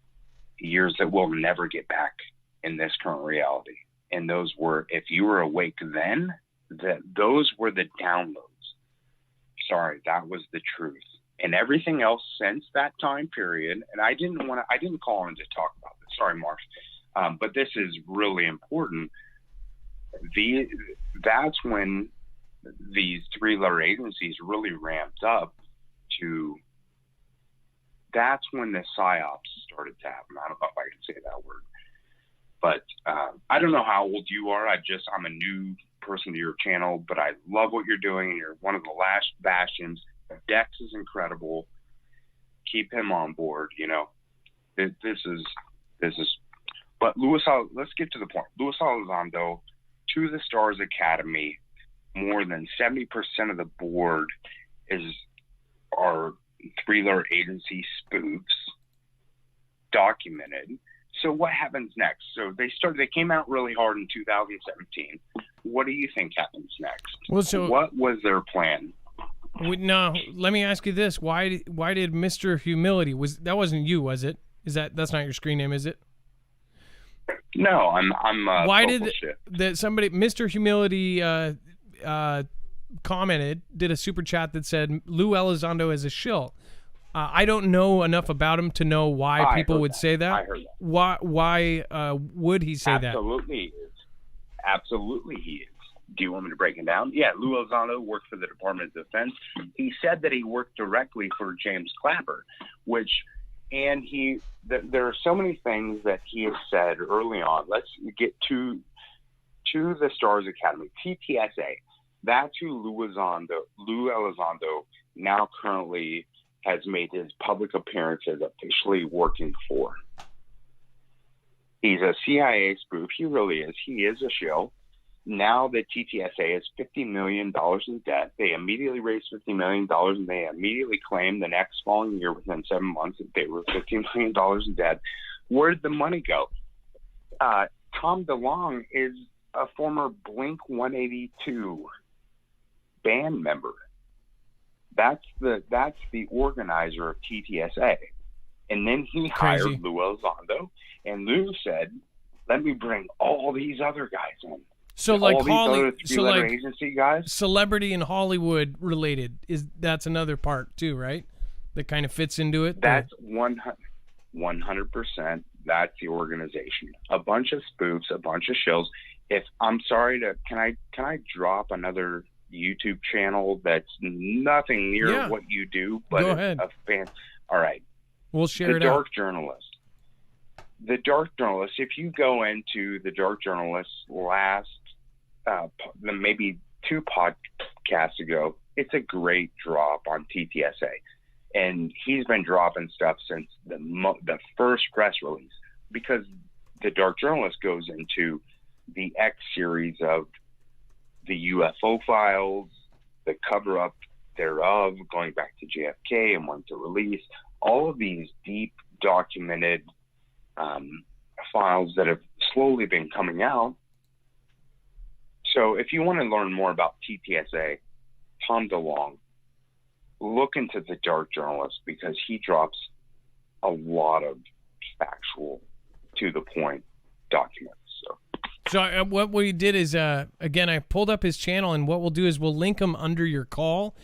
years that we'll never get back in this current reality. And those were, if you were awake then, those were the downloads. Sorry, that was the truth. And everything else since that time period, and I didn't call in to talk about this. Sorry, Marf. But this is really important. That's when these 3-letter agencies really ramped up to. That's when the psyops started to happen. I don't know if I can say that word, but I don't know how old you are. I'm a new person to your channel, but I love what you're doing, and you're one of the last bastions. Dex is incredible. Keep him on board. You know, this is. But let's get to the point. Luis Elizondo, to the Stars Academy, more than 70% of the board are 3-letter agency spoofs, documented. So what happens next? So they came out really hard in 2017. What do you think happens next? Well, what was their plan? No, let me ask you this: Why did Mr. Humility that wasn't you, was it? That's not your screen name, is it? No, I'm. Why did somebody, Mr. Humility, commented, did a super chat that said Lou Elizondo is a shill? I don't know enough about him to know why people would say that. I heard that. Why would he say that? Absolutely, he is. Absolutely, he is. Do you want me to break it down? Yeah, Lou Elizondo worked for the Department of Defense. He said that he worked directly for James Clapper, there are so many things that he has said early on. Let's get to the Stars Academy, TTSA. That's who Lou Elizondo now currently has made his public appearances officially working for. He's a CIA spoof. He really is. He is a shill. Now the TTSA is $50 million in debt. They immediately raised $50 million, and they immediately claimed the next following year, within 7 months, that they were $50 million in debt. Where did the money go? Tom DeLonge is a former Blink-182 band member. That's the organizer of TTSA. And then he hired Lou Elizondo, and Lou said, let me bring all these other guys in. So like agency guys, celebrity and Hollywood related, that's another part too, right? that kind of fits into it? That's 100%. That's the organization. A bunch of spoofs, a bunch of shills. If I'm sorry to, can I drop another YouTube channel that's nothing near what you do, but go ahead. A fan. All right. We'll share the it out. Dark Journalist. The Dark Journalist, if you go into the Dark Journalist's last, maybe 2 podcasts ago, it's a great drop on TTSA. And he's been dropping stuff since the first press release, because the Dark Journalist goes into the X series of the UFO files, the cover-up thereof, going back to JFK and when to release, all of these deep documented files that have slowly been coming out. So if you want to learn more about TTSA, Tom DeLonge, look into the Dark Journalist, because he drops a lot of factual, to the point documents. So what we did is, again, I pulled up his channel, and what we'll do is we'll link him under your call.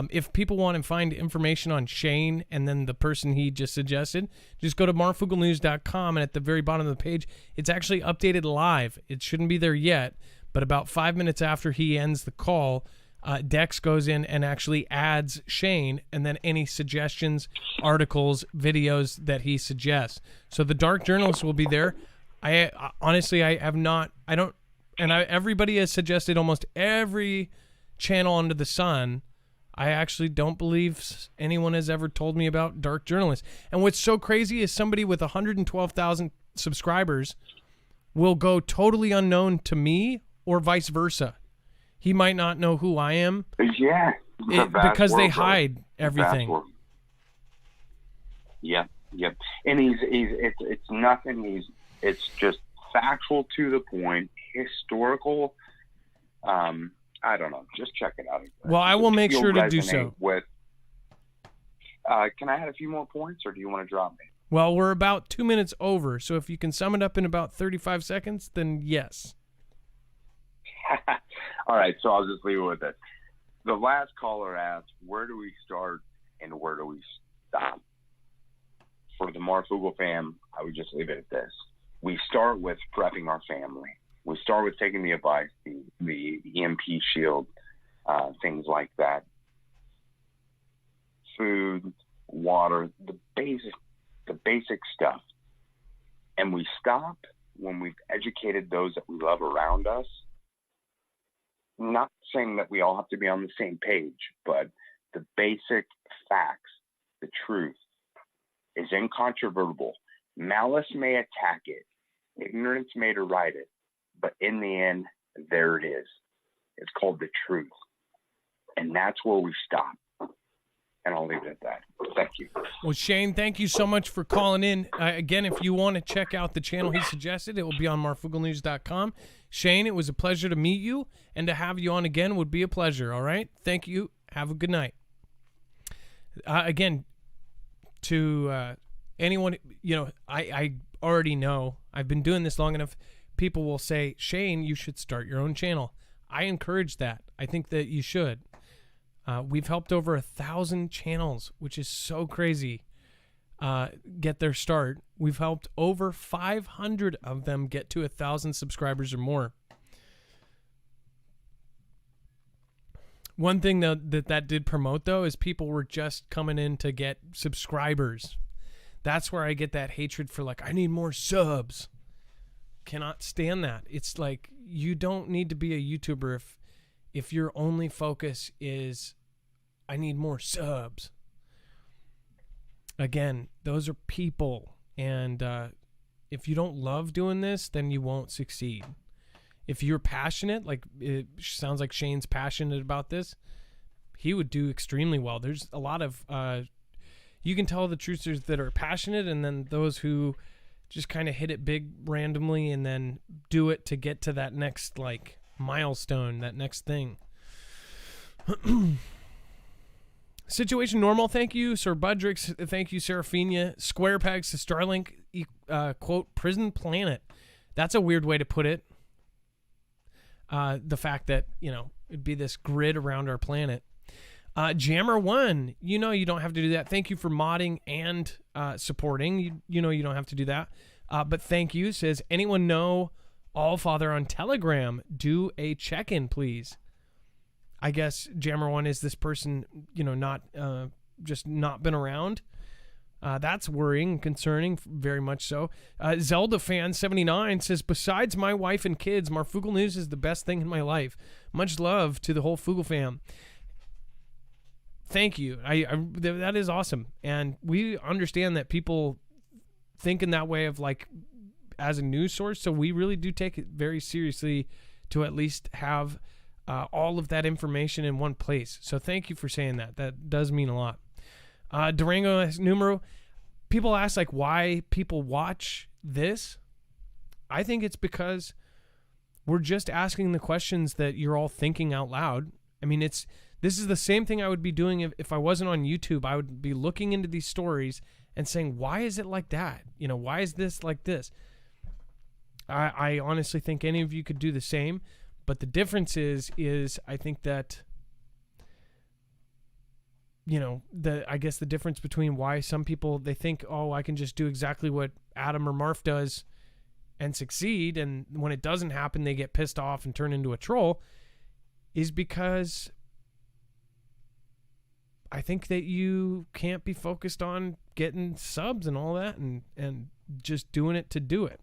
If people want to find information on Shane and then the person he just suggested, just go to marfooglenews.com, and at the very bottom of the page, it's actually updated live. It shouldn't be there yet, but about 5 minutes after he ends the call, Dex goes in and actually adds Shane, and then any suggestions, articles, videos that he suggests. So the Dark Journalist will be there. Everybody has suggested almost every channel under the sun. I actually don't believe anyone has ever told me about Dark Journalist. And what's so crazy is somebody with 112,000 subscribers will go totally unknown to me, or vice versa. He might not know who I am. Yeah. Because they hide everything. Yeah. And it's nothing. It's just factual, to the point, historical. I don't know. Just check it out. Well, I will make sure to do so. Can I add a few more points, or do you want to drop me? Well, we're about 2 minutes over, so if you can sum it up in about 35 seconds, then yes. All right, so I'll just leave it with this. The last caller asked, where do we start and where do we stop? For the Marfoogle fam, I would just leave it at this. We start with prepping our family. We start with taking the advice, the EMP Shield, things like that. Food, water, the basic stuff. And we stop when we've educated those that we love around us. Not saying that we all have to be on the same page, but the basic facts, the truth, is incontrovertible. Malice may attack it. Ignorance may deride it. But in the end, there it is. It's called the truth. And that's where we stop. And I'll leave it at that. Thank you. Well, Shane, thank you so much for calling in. Again, if you want to check out the channel he suggested, it will be on marfooglenews.com. Shane, it was a pleasure to meet you, and to have you on again would be a pleasure, all right? Thank you. Have a good night. Again, to anyone, I already know. I've been doing this long enough. People will say, Shane, you should start your own channel. I encourage that. I think that you should. We've helped over 1,000 channels, which is so crazy, get their start. We've helped over 500 of them get to 1,000 subscribers or more. One thing that did promote, though, is people were just coming in to get subscribers. That's where I get that hatred for, like, I need more subs. Cannot stand that. It's like, you don't need to be a YouTuber if your only focus is, I need more subs. Again, those are people. And if you don't love doing this, then you won't succeed. If you're passionate, like it sounds like Shane's passionate about this, he would do extremely well. There's a lot of, you can tell the truthers that are passionate, and then those who just kind of hit it big randomly and then do it to get to that next, like, milestone, that next thing. Situation Normal, thank you. Sir Budrix, thank you. Seraphina. Square Pegs to Starlink, quote, prison planet. That's a weird way to put it. The fact that, it'd be this grid around our planet. Jammer1, you don't have to do that. Thank you for modding and supporting. You don't have to do that. But thank you. Says, anyone know Allfather on Telegram? Do a check-in, please. I guess Jammer1 is this person, not just not been around. That's worrying and concerning, very much so. Zelda fan 79 says, besides my wife and kids, Marfoogle News is the best thing in my life. Much love to the whole Foogle fam. Thank you. That is awesome. And we understand that people think in that way of like as a news source. So we really do take it very seriously to at least have all of that information in one place. So thank you for saying that. That does mean a lot. Durango Numero. People ask like why people watch this. I think it's because we're just asking the questions that you're all thinking out loud. I mean, this is the same thing I would be doing if I wasn't on YouTube. I would be looking into these stories and saying, why is it like that? Why is this like this? I honestly think any of you could do the same. But the difference is I think that, I guess the difference between why some people, they think, oh, I can just do exactly what Adam or Marf does and succeed. And when it doesn't happen, they get pissed off and turn into a troll, is because I think that you can't be focused on getting subs and all that and just doing it to do it.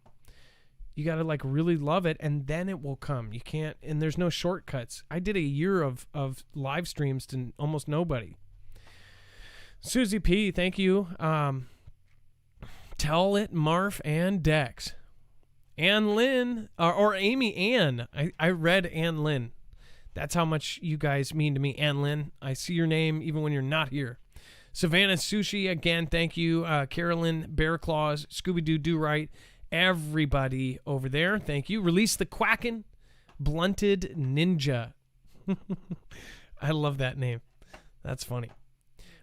You got to like really love it, and then it will come. You can't, and there's no shortcuts. I did a year of live streams to almost nobody. Susie P, thank you. Tell it, Marf and Dex. Ann Lynn, or Amy Ann. I read Ann Lynn. That's how much you guys mean to me, Ann Lynn. I see your name even when you're not here. Savannah Sushi, again, thank you. Carolyn, Bear Claws, Scooby-Doo Do Right, everybody over there, thank you. Release the Quackin', Blunted Ninja. I love that name. That's funny.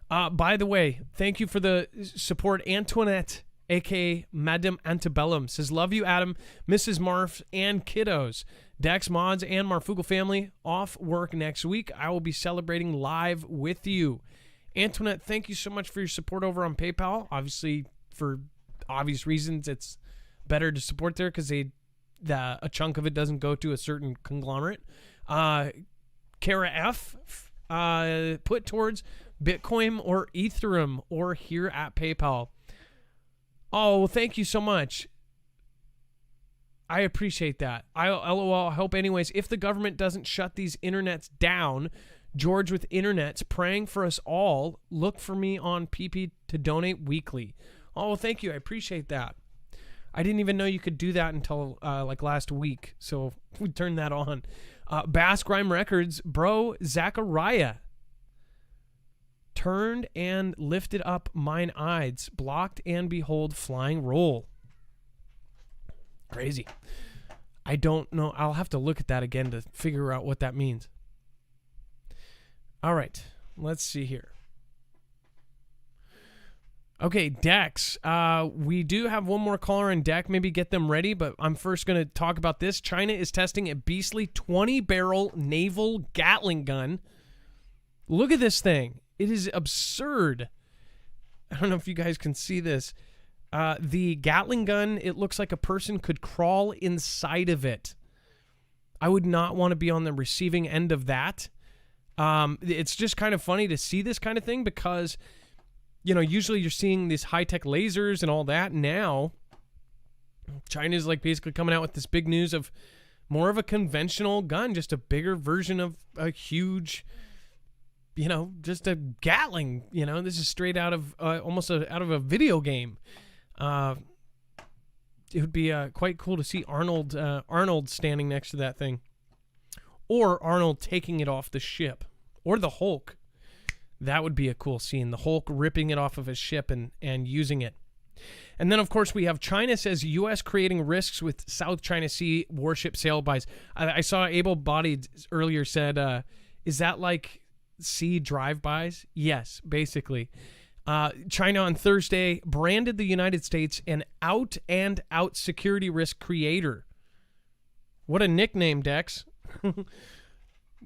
By the way, thank you for the support. Antoinette, a.k.a. Madame Antebellum, says, love you, Adam, Mrs. Marf, and kiddos. Dex, Mods, and Marfoogle family, off work next week. I will be celebrating live with you. Antoinette, thank you so much for your support over on PayPal. Obviously, for obvious reasons, it's better to support there because a chunk of it doesn't go to a certain conglomerate. Kara F, put towards Bitcoin or Ethereum or here at PayPal. Oh, thank you so much. I appreciate that. LOL, I hope anyways, if the government doesn't shut these internets down, George with internets praying for us all. Look for me on PP to donate weekly. Oh, thank you. I appreciate that. I didn't even know you could do that until like last week. So we turned that on. Bass Grime Records, bro, Zachariah. Turned and lifted up mine eyes, blocked and behold flying roll. Crazy. I don't know. I'll have to look at that again to figure out what that means. All right. Let's see here. Okay, Dex. We do have one more caller in deck. Maybe get them ready, but I'm first going to talk about this. China is testing a beastly 20-barrel Naval Gatling Gun. Look at this thing. It is absurd. I don't know if you guys can see this. The Gatling gun, it looks like a person could crawl inside of it. I would not want to be on the receiving end of that. It's just kind of funny to see this kind of thing because, usually you're seeing these high-tech lasers and all that. Now, China's like basically coming out with this big news of more of a conventional gun, just a bigger version of a huge, just a Gatling. This is straight out of almost out of a video game. It would be quite cool to see Arnold standing next to that thing, or Arnold taking it off the ship, or the Hulk. That would be a cool scene. The Hulk ripping it off of his ship and using it. And then, of course, we have China says U.S. creating risks with South China Sea warship sail buys. I saw Able Bodied earlier said, is that like sea drive-bys? Yes, basically. China on Thursday branded the United States an out-and-out security risk creator. What a nickname, Dex.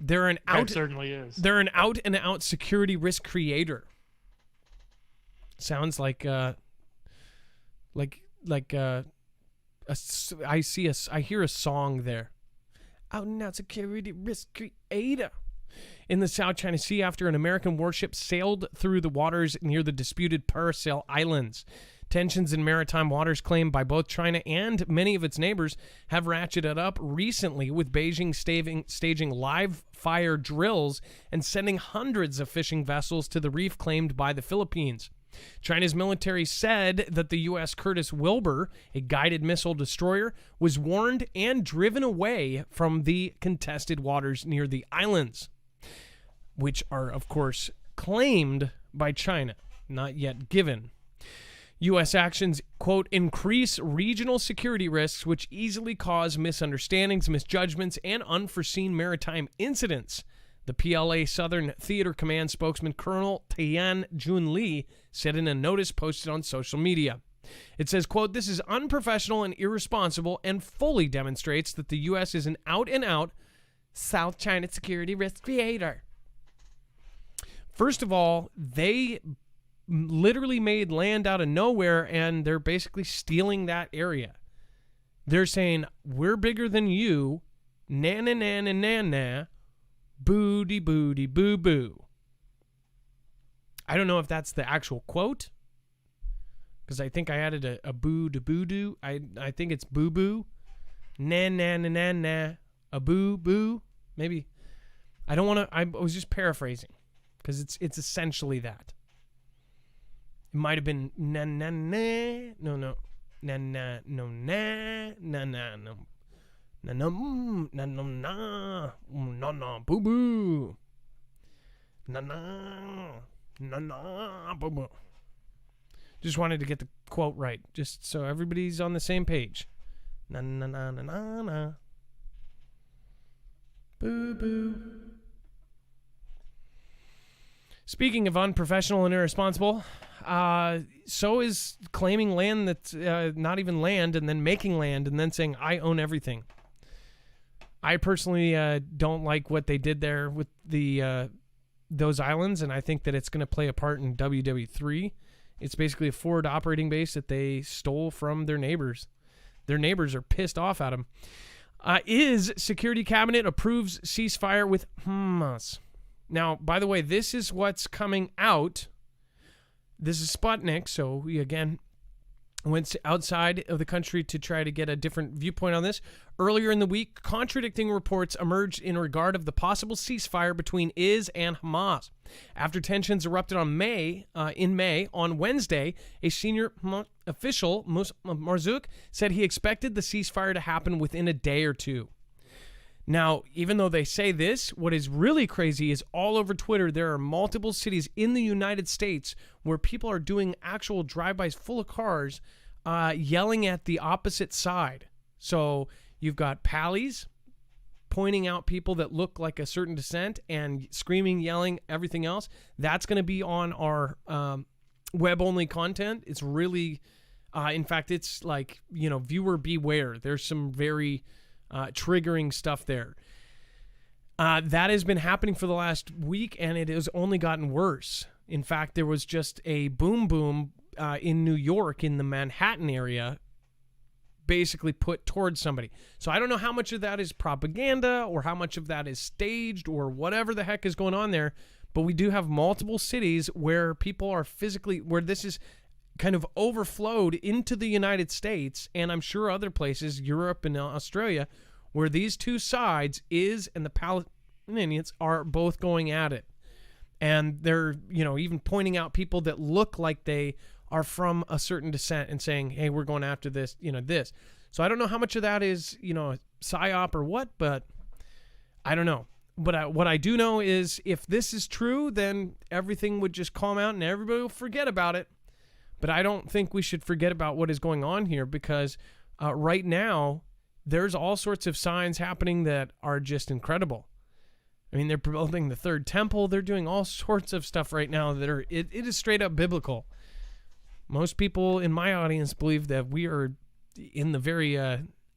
They're an out. That certainly is. They're an out and out security risk creator. Sounds like I hear a song there. Out and out security risk creator. In the South China Sea after an American warship sailed through the waters near the disputed Paracel Islands. Tensions in maritime waters claimed by both China and many of its neighbors have ratcheted up recently, with Beijing staging live fire drills and sending hundreds of fishing vessels to the reef claimed by the Philippines. China's military said that the U.S. Curtis Wilbur, a guided missile destroyer, was warned and driven away from the contested waters near the islands, which are, of course, claimed by China, not yet given. U.S. actions, quote, increase regional security risks which easily cause misunderstandings, misjudgments, and unforeseen maritime incidents, the PLA Southern Theater Command spokesman Colonel Tian Jun Lee said in a notice posted on social media. It says, quote, this is unprofessional and irresponsible and fully demonstrates that the U.S. is an out-and-out South China security risk creator. First of all, they literally made land out of nowhere, and they're basically stealing that area. They're saying, we're bigger than you, na-na-na-na-na-na, booty booty boo boo. I don't know if that's the actual quote, because I think I added a boo to boo doo. I think it's boo boo, na-na-na-na-na, a boo boo. Maybe. I don't want to, I was just paraphrasing, because it's essentially that. It might have been na na na no na na no na na na no na no na no na no no boo boo na na boo boo. Just wanted to get the quote right, just so everybody's on the same page. Na na na na na na boo boo. Speaking of unprofessional and irresponsible, so is claiming land that's not even land, and then making land, and then saying, I own everything. I personally don't like what they did there with the those islands, and I think that it's going to play a part in WW3. It's basically a forward operating base that they stole from their neighbors. Their neighbors are pissed off at them. Is Security Cabinet approves ceasefire with Hamas? Now, by the way, this is what's coming out. This is Sputnik, so we again went outside of the country to try to get a different viewpoint on this. Earlier in the week, contradicting reports emerged in regard of the possible ceasefire between IS and Hamas. After tensions erupted in May, on Wednesday, a senior official, Marzouk, said he expected the ceasefire to happen within a day or two. Now, even though they say this, what is really crazy is all over Twitter, there are multiple cities in the United States where people are doing actual drive-bys full of cars yelling at the opposite side. So you've got pallies pointing out people that look like a certain descent and screaming, yelling, everything else. That's going to be on our web-only content. It's really, in fact, it's like, viewer beware. There's some very triggering stuff there. That has been happening for the last week, and it has only gotten worse. In fact, there was just a boom in New York, in the Manhattan area, basically put towards somebody. So I don't know how much of that is propaganda or how much of that is staged or whatever the heck is going on there, but we do have multiple cities where people are where this is kind of overflowed into the United States, and I'm sure other places, Europe and Australia, where these two sides, IS and the Palestinians, are both going at it. And they're, even pointing out people that look like they are from a certain descent and saying, hey, we're going after this, this. So I don't know how much of that is, psyop or what, but I don't know. But what I do know is if this is true, then everything would just calm out and everybody will forget about it. But I don't think we should forget about what is going on here, because right now there's all sorts of signs happening that are just incredible. I mean, they're building the third temple. They're doing all sorts of stuff right now that are it is straight up biblical. Most people in my audience believe that we are in the very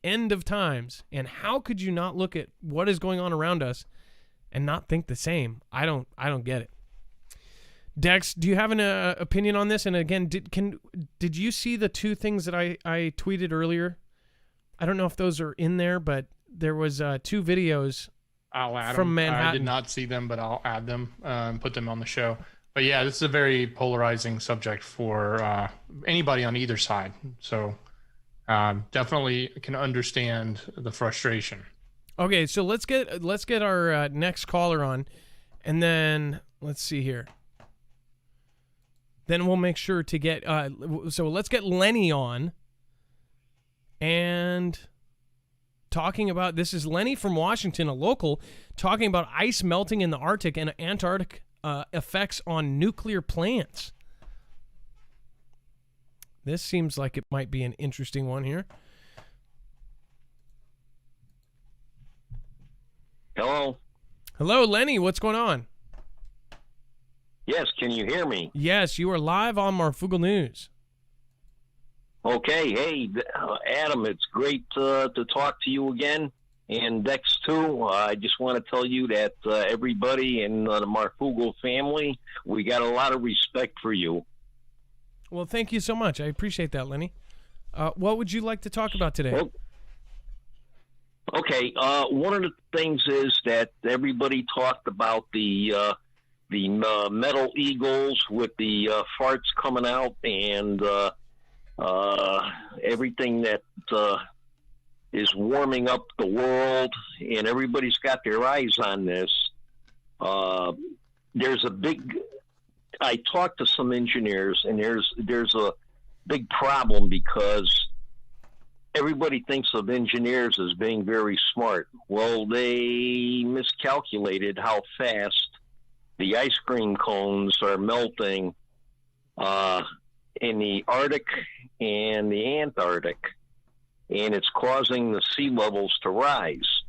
end of times. And how could you not look at what is going on around us and not think the same. I don't get it. Dex, do you have an opinion on this? And again, did you see the two things that I tweeted earlier? I don't know if those are in there, but there was two videos. I'll add from them. Manhattan. I did not see them, but I'll add them and put them on the show. But yeah, this is a very polarizing subject for anybody on either side. So definitely can understand the frustration. Okay, so let's get our next caller on, and then let's see here. Then we'll make sure to get. So let's get Lenny on, and talking about, this is Lenny from Washington, a local, talking about ice melting in the Arctic and Antarctic effects on nuclear plants. This seems like it might be an interesting one here. Hello. Hello, Lenny. What's going on? Yes, can you hear me? Yes, you are live on Marfoogle News. Okay. Hey, Adam, it's great to talk to you again. And Dex, too. I just want to tell you that everybody in the Marfoogle family, we got a lot of respect for you. Well, thank you so much. I appreciate that, Lenny. What would you like to talk about today? Well, okay. One of the things is that everybody talked about the metal eagles with the farts coming out and everything that is warming up the world, and everybody's got their eyes on this. There's a big... I talked to some engineers, and there's a big problem because everybody thinks of engineers as being very smart. Well, they miscalculated how fast the ice cream cones are melting in the Arctic and the Antarctic, and it's causing the sea levels to rise.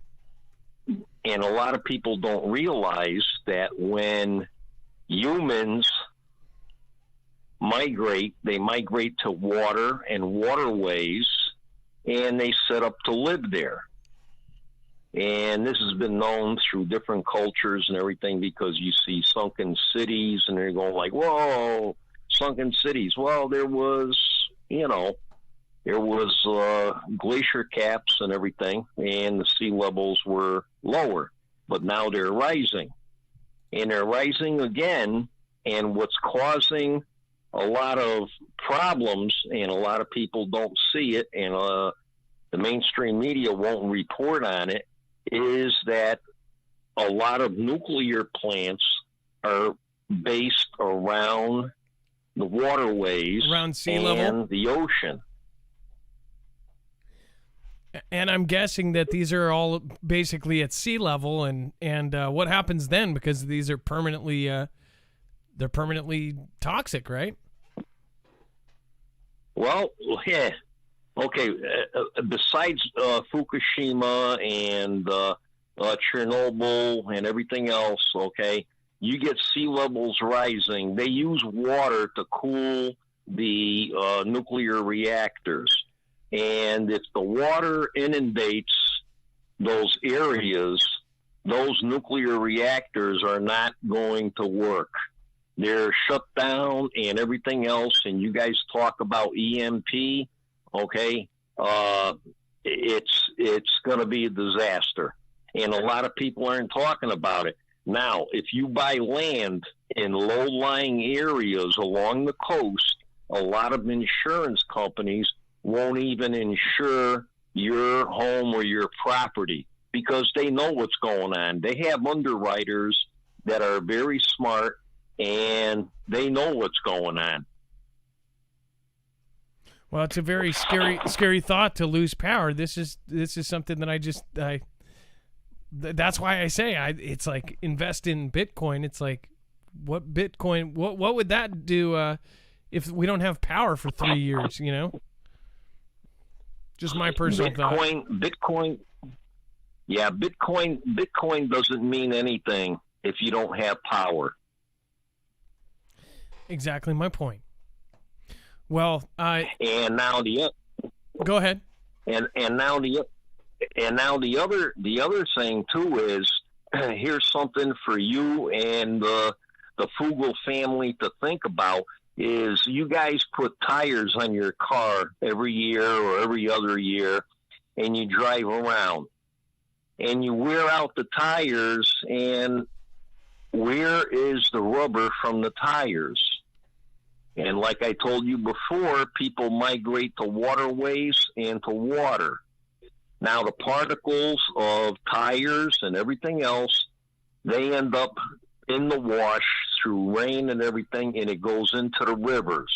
And a lot of people don't realize that when humans migrate, they migrate to water and waterways, and they set up to live there. And this has been known through different cultures and everything, because you see sunken cities and they're going like, whoa, sunken cities. Well, there was glacier caps and everything, and the sea levels were lower, but now they're rising. And they're rising again, and what's causing a lot of problems, and a lot of people don't see it, and the mainstream media won't report on it, is that a lot of nuclear plants are based around the waterways, around sea and level, the ocean. And I'm guessing that these are all basically at sea level, and what happens then, because these are permanently they're permanently toxic, right? Well, yeah. Okay, besides Fukushima and Chernobyl and everything else, okay, you get sea levels rising. They use water to cool the nuclear reactors. And if the water inundates those areas, those nuclear reactors are not going to work. They're shut down and everything else. And you guys talk about EMP, okay? It's going to be a disaster. And a lot of people aren't talking about it. Now, if you buy land in low-lying areas along the coast, a lot of insurance companies won't even insure your home or your property because they know what's going on. They have underwriters that are very smart, and they know what's going on. Well, it's a very scary thought to lose power. This is something that that's why I say it's like invest in Bitcoin. It's like, what would that do if we don't have power for 3 years, you know? Just my personal thought. Bitcoin doesn't mean anything if you don't have power. Exactly my point. Well, and now go ahead. And now the other thing too is here's something for you and the Fugel family to think about is you guys put tires on your car every year or every other year, and you drive around and you wear out the tires, and where is the rubber from the tires? And like I told you before, people migrate to waterways and to water. Now, the particles of tires and everything else, they end up in the wash through rain and everything, and it goes into the rivers.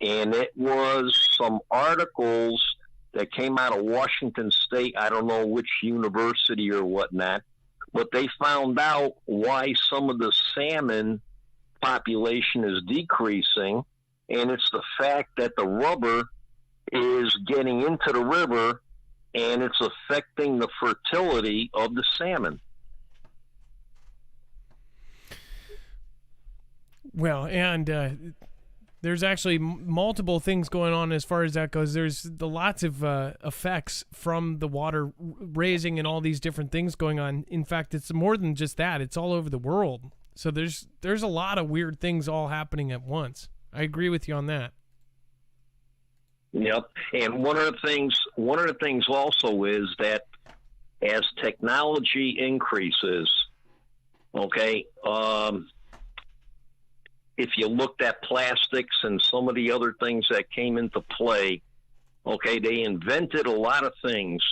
And it was some articles that came out of Washington State, I don't know which university or whatnot, but they found out why some of the salmon population is decreasing, and it's the fact that the rubber is getting into the river and it's affecting the fertility of the salmon. Well, and there's actually multiple things going on as far as that goes. There's lots of effects from the water raising and all these different things going on. In fact, it's more than just that. It's all over the world. So there's a lot of weird things all happening at once. I agree with you on that. Yep. And one of the things also is that as technology increases, okay, if you looked at plastics and some of the other things that came into play, okay, they invented a lot of things.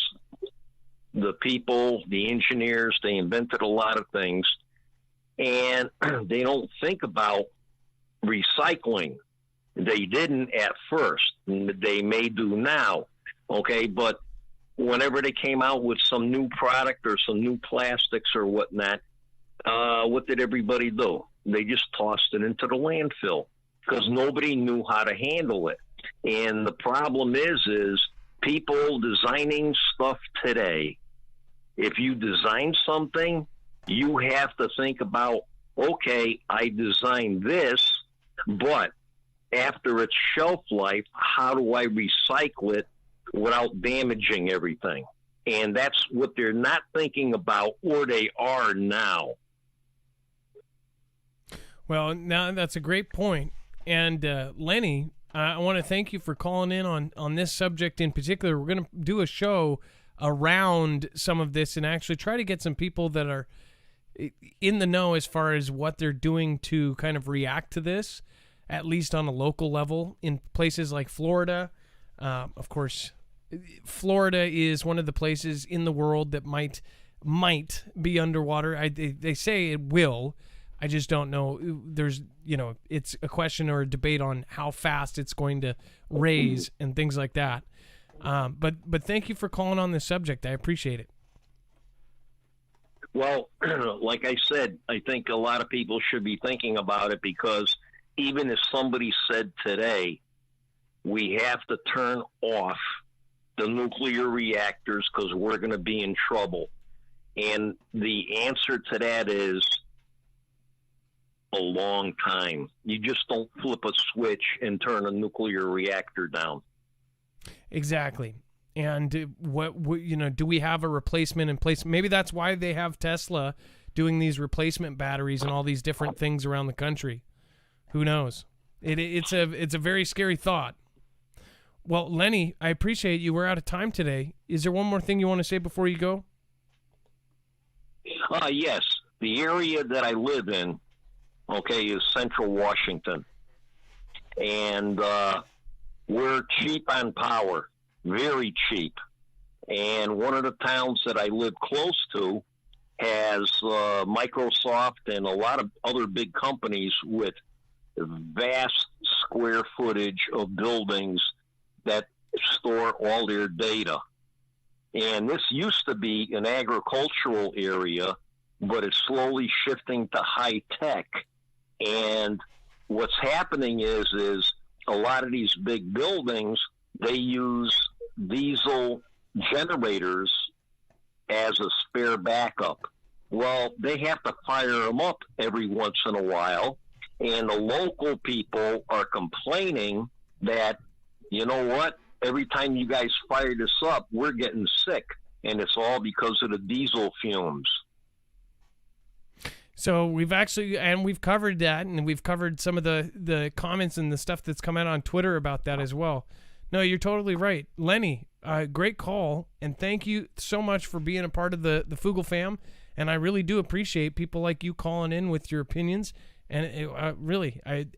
The people, the engineers, they invented a lot of things, and they don't think about recycling. They didn't at first. They may do now, okay? But whenever they came out with some new product or some new plastics or whatnot, what did everybody do? They just tossed it into the landfill because nobody knew how to handle it. And the problem is people designing stuff today, if you design something, you have to think about, okay, I designed this, but after its shelf life, how do I recycle it without damaging everything? And that's what they're not thinking about, or they are now. Well, now that's a great point. And Lenny, I want to thank you for calling in on this subject in particular. We're going to do a show around some of this and actually try to get some people that are in the know as far as what they're doing to kind of react to this, at least on a local level in places like Florida. Of course, Florida is one of the places in the world that might be underwater. They say it will. I just don't know. There's, it's a question or a debate on how fast it's going to raise and things like that. But thank you for calling on this subject. I appreciate it. Well, like I said, I think a lot of people should be thinking about it because even if somebody said today, we have to turn off the nuclear reactors because we're going to be in trouble. And the answer to that is a long time. You just don't flip a switch and turn a nuclear reactor down. Exactly. And what do we have a replacement in place? Maybe that's why they have Tesla doing these replacement batteries and all these different things around the country. Who knows? It's a very scary thought. Well, Lenny, I appreciate you. We're out of time today. Is there one more thing you want to say before you go? Yes. The area that I live in, okay, is Central Washington. And we're cheap on power, very cheap. And one of the towns that I live close to has Microsoft and a lot of other big companies with vast square footage of buildings that store all their data. And this used to be an agricultural area, but it's slowly shifting to high tech. And what's happening is a lot of these big buildings, they use diesel generators as a spare backup. Well, they have to fire them up every once in a while. And the local people are complaining that, you know what, every time you guys fire this up, we're getting sick. And it's all because of the diesel fumes. So we've covered that, and we've covered some of the comments and the stuff that's come out on Twitter about that as well. No, you're totally right. Lenny, great call, and thank you so much for being a part of the Foogle fam, and I really do appreciate people like you calling in with your opinions, and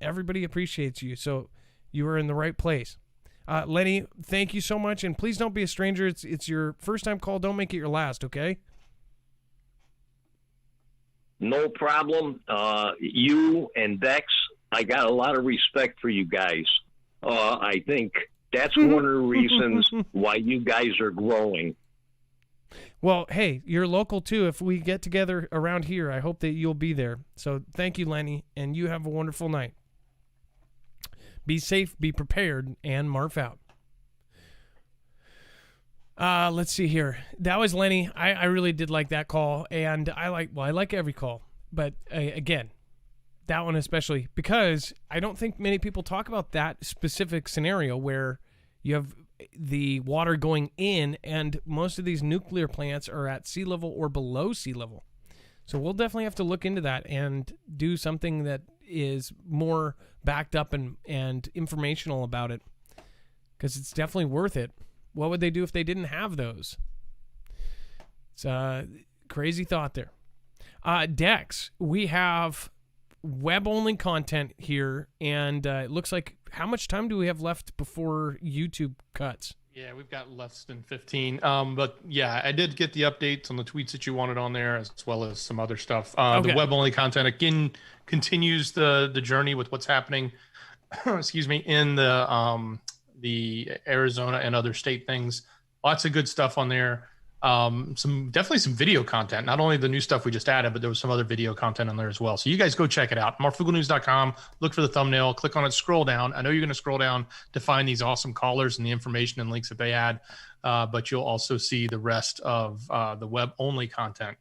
everybody appreciates you, so you are in the right place. Lenny, thank you so much, and please don't be a stranger. It's your first time call. Don't make it your last, okay? No problem. You and Dex, I got a lot of respect for you guys. I think that's one of the reasons why you guys are growing. Well, hey, you're local too. If we get together around here, I hope that you'll be there. So thank you, Lenny, and you have a wonderful night. Be safe, be prepared, and Marf out. Let's see here. That was Lenny. I really did like that call, and I like every call, but again, that one especially, because I don't think many people talk about that specific scenario where you have the water going in, and most of these nuclear plants are at sea level or below sea level. So we'll definitely have to look into that and do something that is more backed up and informational about it, because it's definitely worth it. What would they do if they didn't have those? It's a crazy thought there. Dex, we have web-only content here, and it looks like, how much time do we have left before YouTube cuts? Yeah, we've got less than 15. But yeah, I did get the updates on the tweets that you wanted on there, as well as some other stuff. Okay. The web-only content, again, continues the journey with what's happening, excuse me, in the Arizona and other state things. Lots of good stuff on there. Definitely some video content, not only the new stuff we just added, but there was some other video content on there as well. So you guys go check it out. Marfooglenews.com, look for the thumbnail, click on it, scroll down. I know you're going to scroll down to find these awesome callers and the information and links that they add, but you'll also see the rest of the web only content.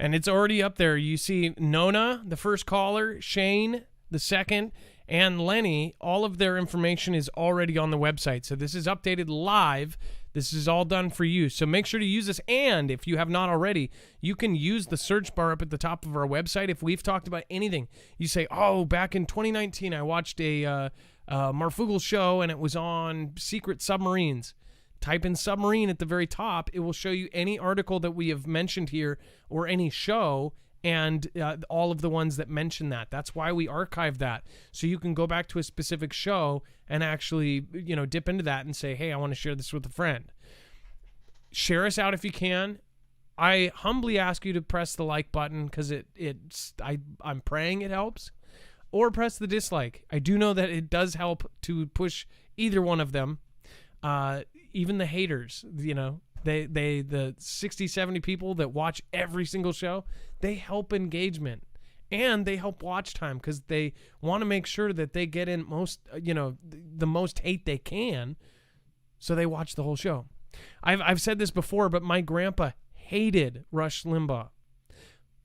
And it's already up there. You see Nona, the first caller, Shane, the second, and Lenny. All of their information is already on the website. So this is updated live. This is all done for you. So make sure to use this. And if you have not already, you can use the search bar up at the top of our website. If we've talked about anything, you say, oh, back in 2019, I watched a Marfoogle show and it was on secret submarines. Type in submarine at the very top. It will show you any article that we have mentioned here or any show, and all of the ones that mention that. That's why we archive that. So you can go back to a specific show and actually, dip into that and say, hey, I want to share this with a friend. Share us out if you can. I humbly ask you to press the like button, because I'm praying it helps. Or press the dislike. I do know that it does help to push either one of them. Even the haters, the 60, 70 people that watch every single show, they help engagement and they help watch time, because they want to make sure that they get in the most hate they can. So they watch the whole show. I've said this before, but my grandpa hated Rush Limbaugh,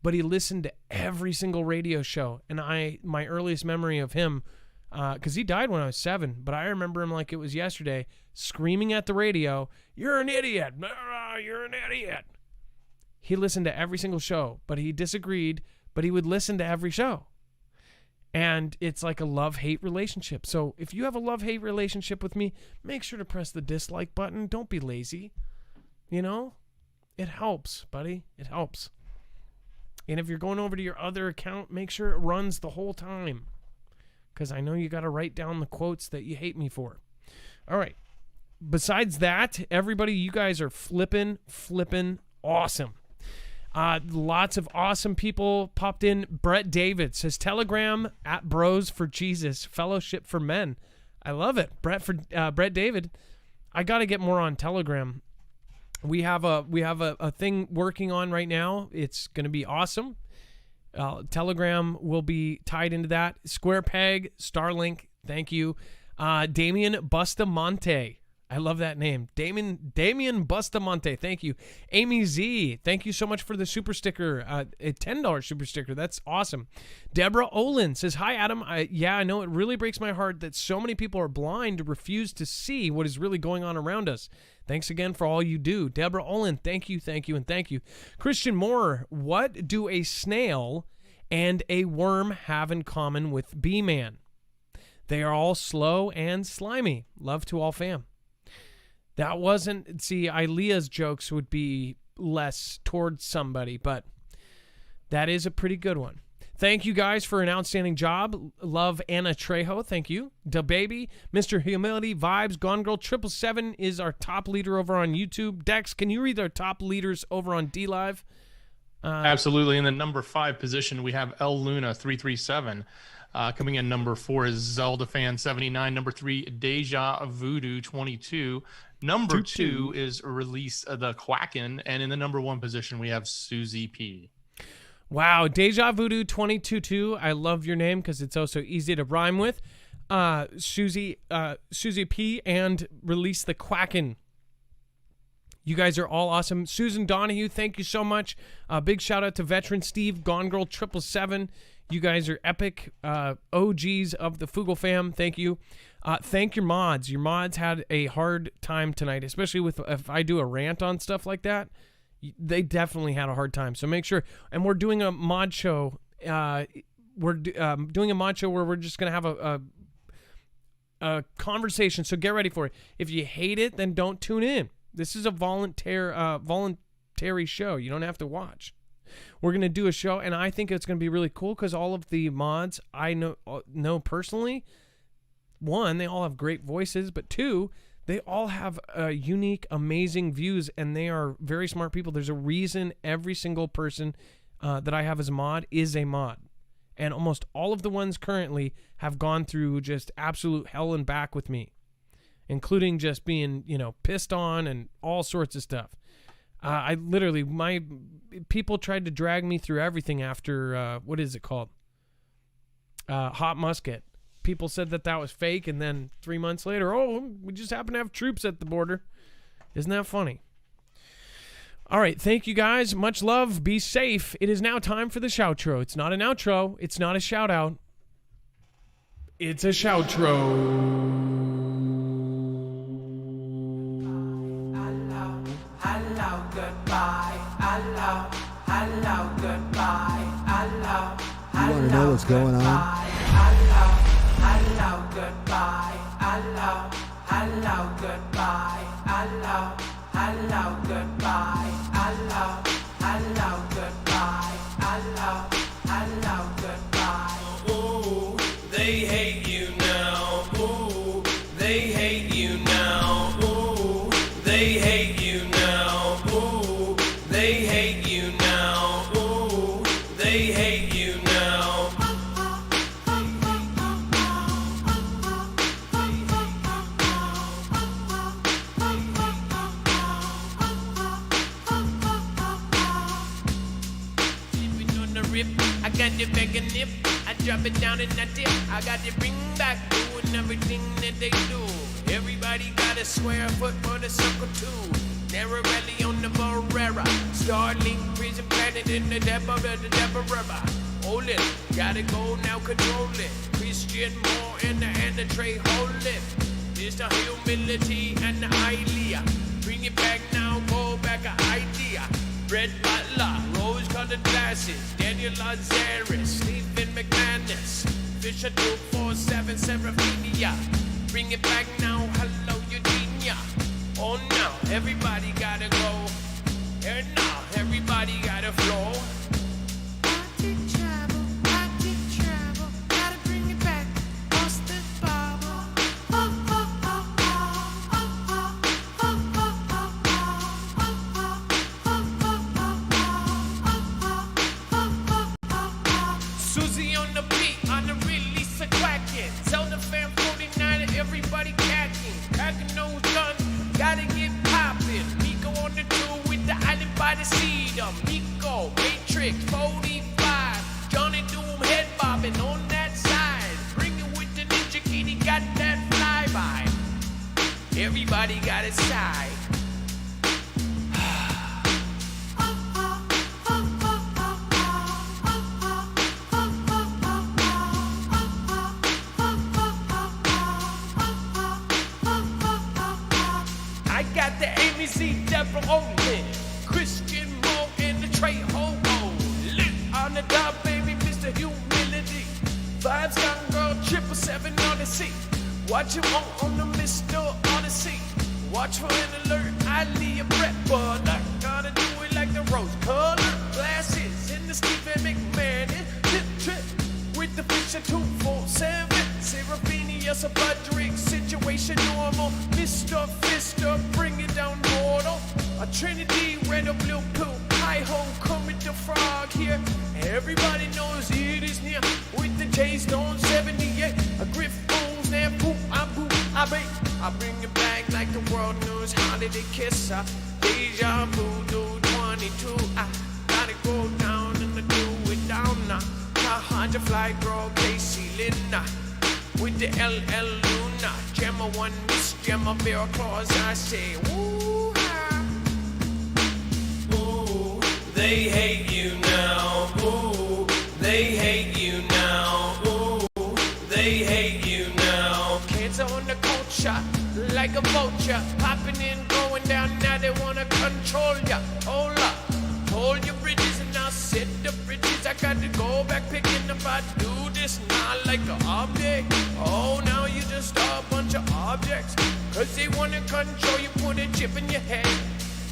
but he listened to every single radio show. And my earliest memory of him, because he died when I was 7, but I remember him like it was yesterday, screaming at the radio, "You're an idiot! You're an idiot!" He listened to every single show, but he disagreed, but he would listen to every show. And it's like a love-hate relationship. So if you have a love-hate relationship with me, make sure to press the dislike button. Don't be lazy. It helps, buddy. It helps. And if you're going over to your other account, make sure it runs the whole time, because I know you got to write down the quotes that you hate me for. All right. Besides that, everybody, you guys are flipping awesome. Lots of awesome people popped in. Brett David says, Telegram at Bros for Jesus, Fellowship for Men. I love it. Brett David, I got to get more on Telegram. We have a thing working on right now. It's going to be awesome. Telegram will be tied into that. Square Peg, Starlink, thank you. Damian Bustamante, I love that name. Damian Bustamante, thank you. Amy Z, thank you so much for the super sticker, a $10 super sticker. That's awesome. Deborah Olin says, hi, Adam. I know it really breaks my heart that so many people are blind to refuse to see what is really going on around us. Thanks again for all you do. Deborah Olin, thank you, and thank you. Christian Moore, what do a snail and a worm have in common with B-Man? They are all slow and slimy. Love to all fam. That wasn't... See, Ilea's jokes would be less towards somebody, but that is a pretty good one. Thank you guys for an outstanding job. Love Anna Trejo. Thank you. Da Baby, Mr. Humility, Vibes, Gone Girl, 777 is our top leader over on YouTube. Dex, can you read our top leaders over on D-Live? Absolutely. In the number 5 position, we have El Luna 337. Coming in number 4 is Zelda Fan 79. Number 3, Deja Voodoo 22. Number 2 is Release the Quacken. And in the number 1 position, we have Susie P. Wow, Deja Voodoo 22. I love your name because it's also easy to rhyme with. Susie P and Release the Quacken. You guys are all awesome. Susan Donahue, thank you so much. Big shout out to veteran Steve, Gone Girl 777. You guys are epic OGs of the Foogle fam. Thank you. Thank your mods. Your mods had a hard time tonight, especially with if I do a rant on stuff like that. They definitely had a hard time. So make sure. And we're doing a mod show. We're doing a mod show where we're just going to have a conversation. So get ready for it. If you hate it, then don't tune in. This is a voluntary show. You don't have to watch. We're going to do a show, and I think it's going to be really cool because all of the mods I know personally, one, they all have great voices, but two, they all have unique, amazing views, and they are very smart people. There's a reason every single person that I have as a mod is a mod. And almost all of the ones currently have gone through just absolute hell and back with me, including just being, pissed on and all sorts of stuff. My people tried to drag me through everything after, what is it called? Hot Musket. People said that was fake, and then 3 months later, we just happen to have troops at the border. Isn't that funny? All right, thank you guys. Much love. Be safe. It is now time for the shoutro. It's not an outro. It's not a shout-out. It's a shoutro. Hello, goodbye. Hello, goodbye. You want to know what's going on? Hello, goodbye. Hello, goodbye. Hello, goodbye. Hello, goodbye. Hello, goodbye. Ooh, they hate you now. Ooh, they hate you now. Ooh, they hate you now. Ooh, they hate you now. Ooh, they hate you now. I got the bag and nip, I drop it down in that dip. I got the bring back, doing everything that they do. Everybody got a square foot for the circle too. Narrowly on the Barrera, Starlink, prison planet in the depth of the Deborah. Hold it, gotta go now, control it. Christian Moore in the hand of Trey, hold it. It's the humility and the idea. Bring it back now, go back an idea. Red Butler, rose-colored glasses, Daniel Lazaris, Stephen McManus, Fisher 247, Seraphenia. Bring it back now, hello Eugenia. Oh no, everybody gotta go. And now, everybody gotta flow. I did travel, gotta bring it back. What's the Bible? Susie on the beat, on the release of quacking. Zelda Fan 49 and everybody catching. Cracking those guns, gotta get poppin'. Nico on the tour with the island by the sea. Nico, Matrix, 45. Johnny Doom head bobbing on that side. Bring it with the Ninja Kid, he got that flyby. Everybody got his side. I got the Amy Z. Deborah Olin, Christian Moore, and the Trey Hobo. Lit on the dub, baby, Mr. Watch him on the Mr. Odyssey. Watch for an alert, I leave a prep, but I gotta do it like the rose color glasses in the Stephen McMahon tip trip with the Fisher 247. Seraphinius, a Budrick situation normal. Mr. Fister, bring it down mortal. A Trinity, red or blue pill. Hi ho, Kermit the Frog here. Everybody knows it is near with the J-Stone 78. A Griff Bones, now poop, I boop, I bake. I bring it back like the world knows how did it kiss her. Deja vu, do 22. I gotta go down and I do it down now. Hydra Fly Girl, Casey Linda. With the LL Luna. Gemma 1, Miss Gemma Bear Claws. I say, ooh, ha. Ooh, they hate you now. Ooh, they hate you now. Ooh, they hate you now. Kids on the culture, like a vulture. Popping in, going down, now they wanna control ya. Hold up, hold your bridges and I'll set the bridges. I got to go back picking up, I do this not like an object. Oh, now you just a bunch of objects. Cause they wanna control you, put a chip in your head.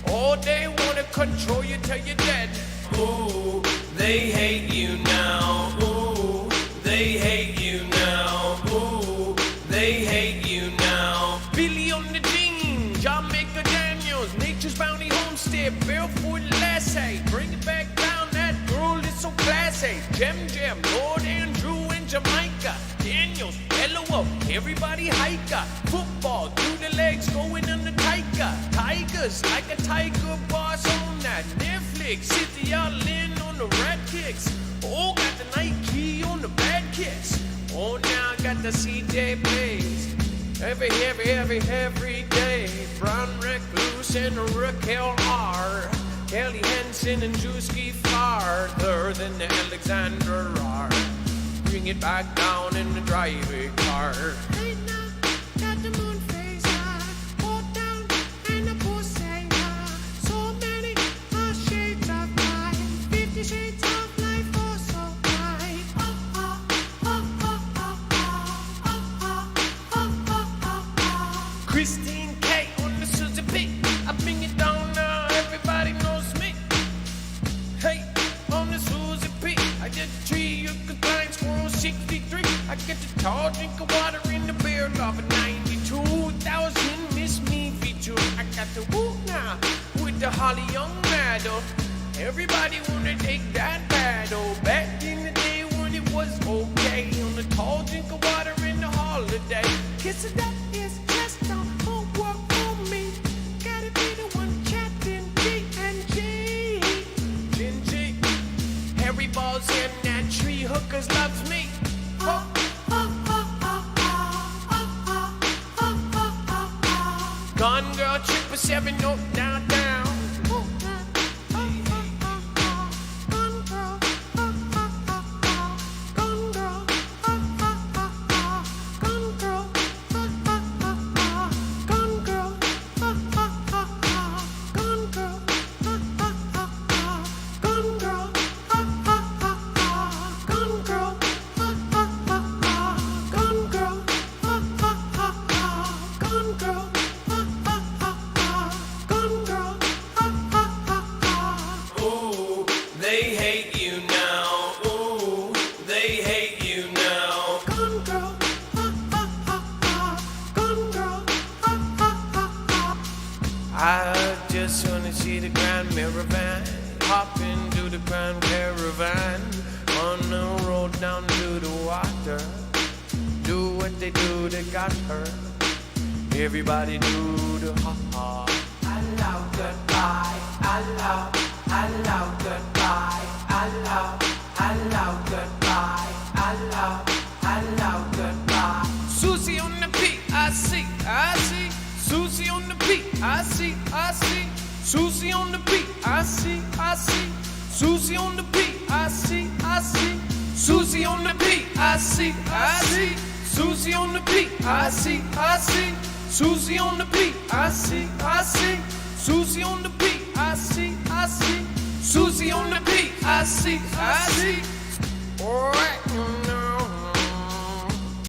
Oh, they wanna control you till you're dead. Ooh, they hate you now. Ooh, they hate you now. Ooh, they hate you now. Billy on the Dean, Jamaica Daniels, Nature's Bounty Homestead, Barefoot Lassie. Bring it back down, that girl is so classy. Gem, Lord Andrew in Jamaica. Daniels, LOL, everybody hiker. Football, through the legs, going on the tiger. Tigers, like a tiger boss on that Netflix. City all in on the rat kicks. Oh, got the Nike on the bad kicks. Oh, now I got the CJ Blaze. Every day. Brown Recluse and Raquel R. Kelly Henson and Drewski farther than the Alexander R. Bring it back down in the driving car. Hey now, got the moon phase high. Hold down and the pussy high. So many shades of light. 50 shades of life, oh so bright. Christine K on the Susie P. I bring it down now, everybody knows me. Hey, on the Susie P. I get the tree, you can find squirrel 63. I get the tall drink of water in the beer love of 92,000 Miss Me feature. I got the woo now with the Holly Young medal. Everybody wanna take that battle. Back in the day when it was okay. On the tall drink of water in the holiday. Kiss it up is just don't work for me. Gotta be the one chatting G&G. G&G. Harry Balls in that tree. Hookers loves me. Gone girl, 777, no, down, down. I just wanna see the Grand Caravan, hop into the Grand Caravan, on the road down to the water. Do what they do, they got her. Everybody do the ha-ha. Hello, goodbye. Hello, hello, goodbye. Hello, hello, goodbye. Hello, hello, goodbye. Susie on the beat, I see, I see. Susie on the beat, I see, I see. Susie on the beat, I see, I see. Susie on the beat, I see, I see. Susie on the beat, I see, I see. Susie on the beat, I see, I see. Susie on the beat, I see, I see. Susie on the beat, I see, I see. Susie on the beat, I see, I see. All right.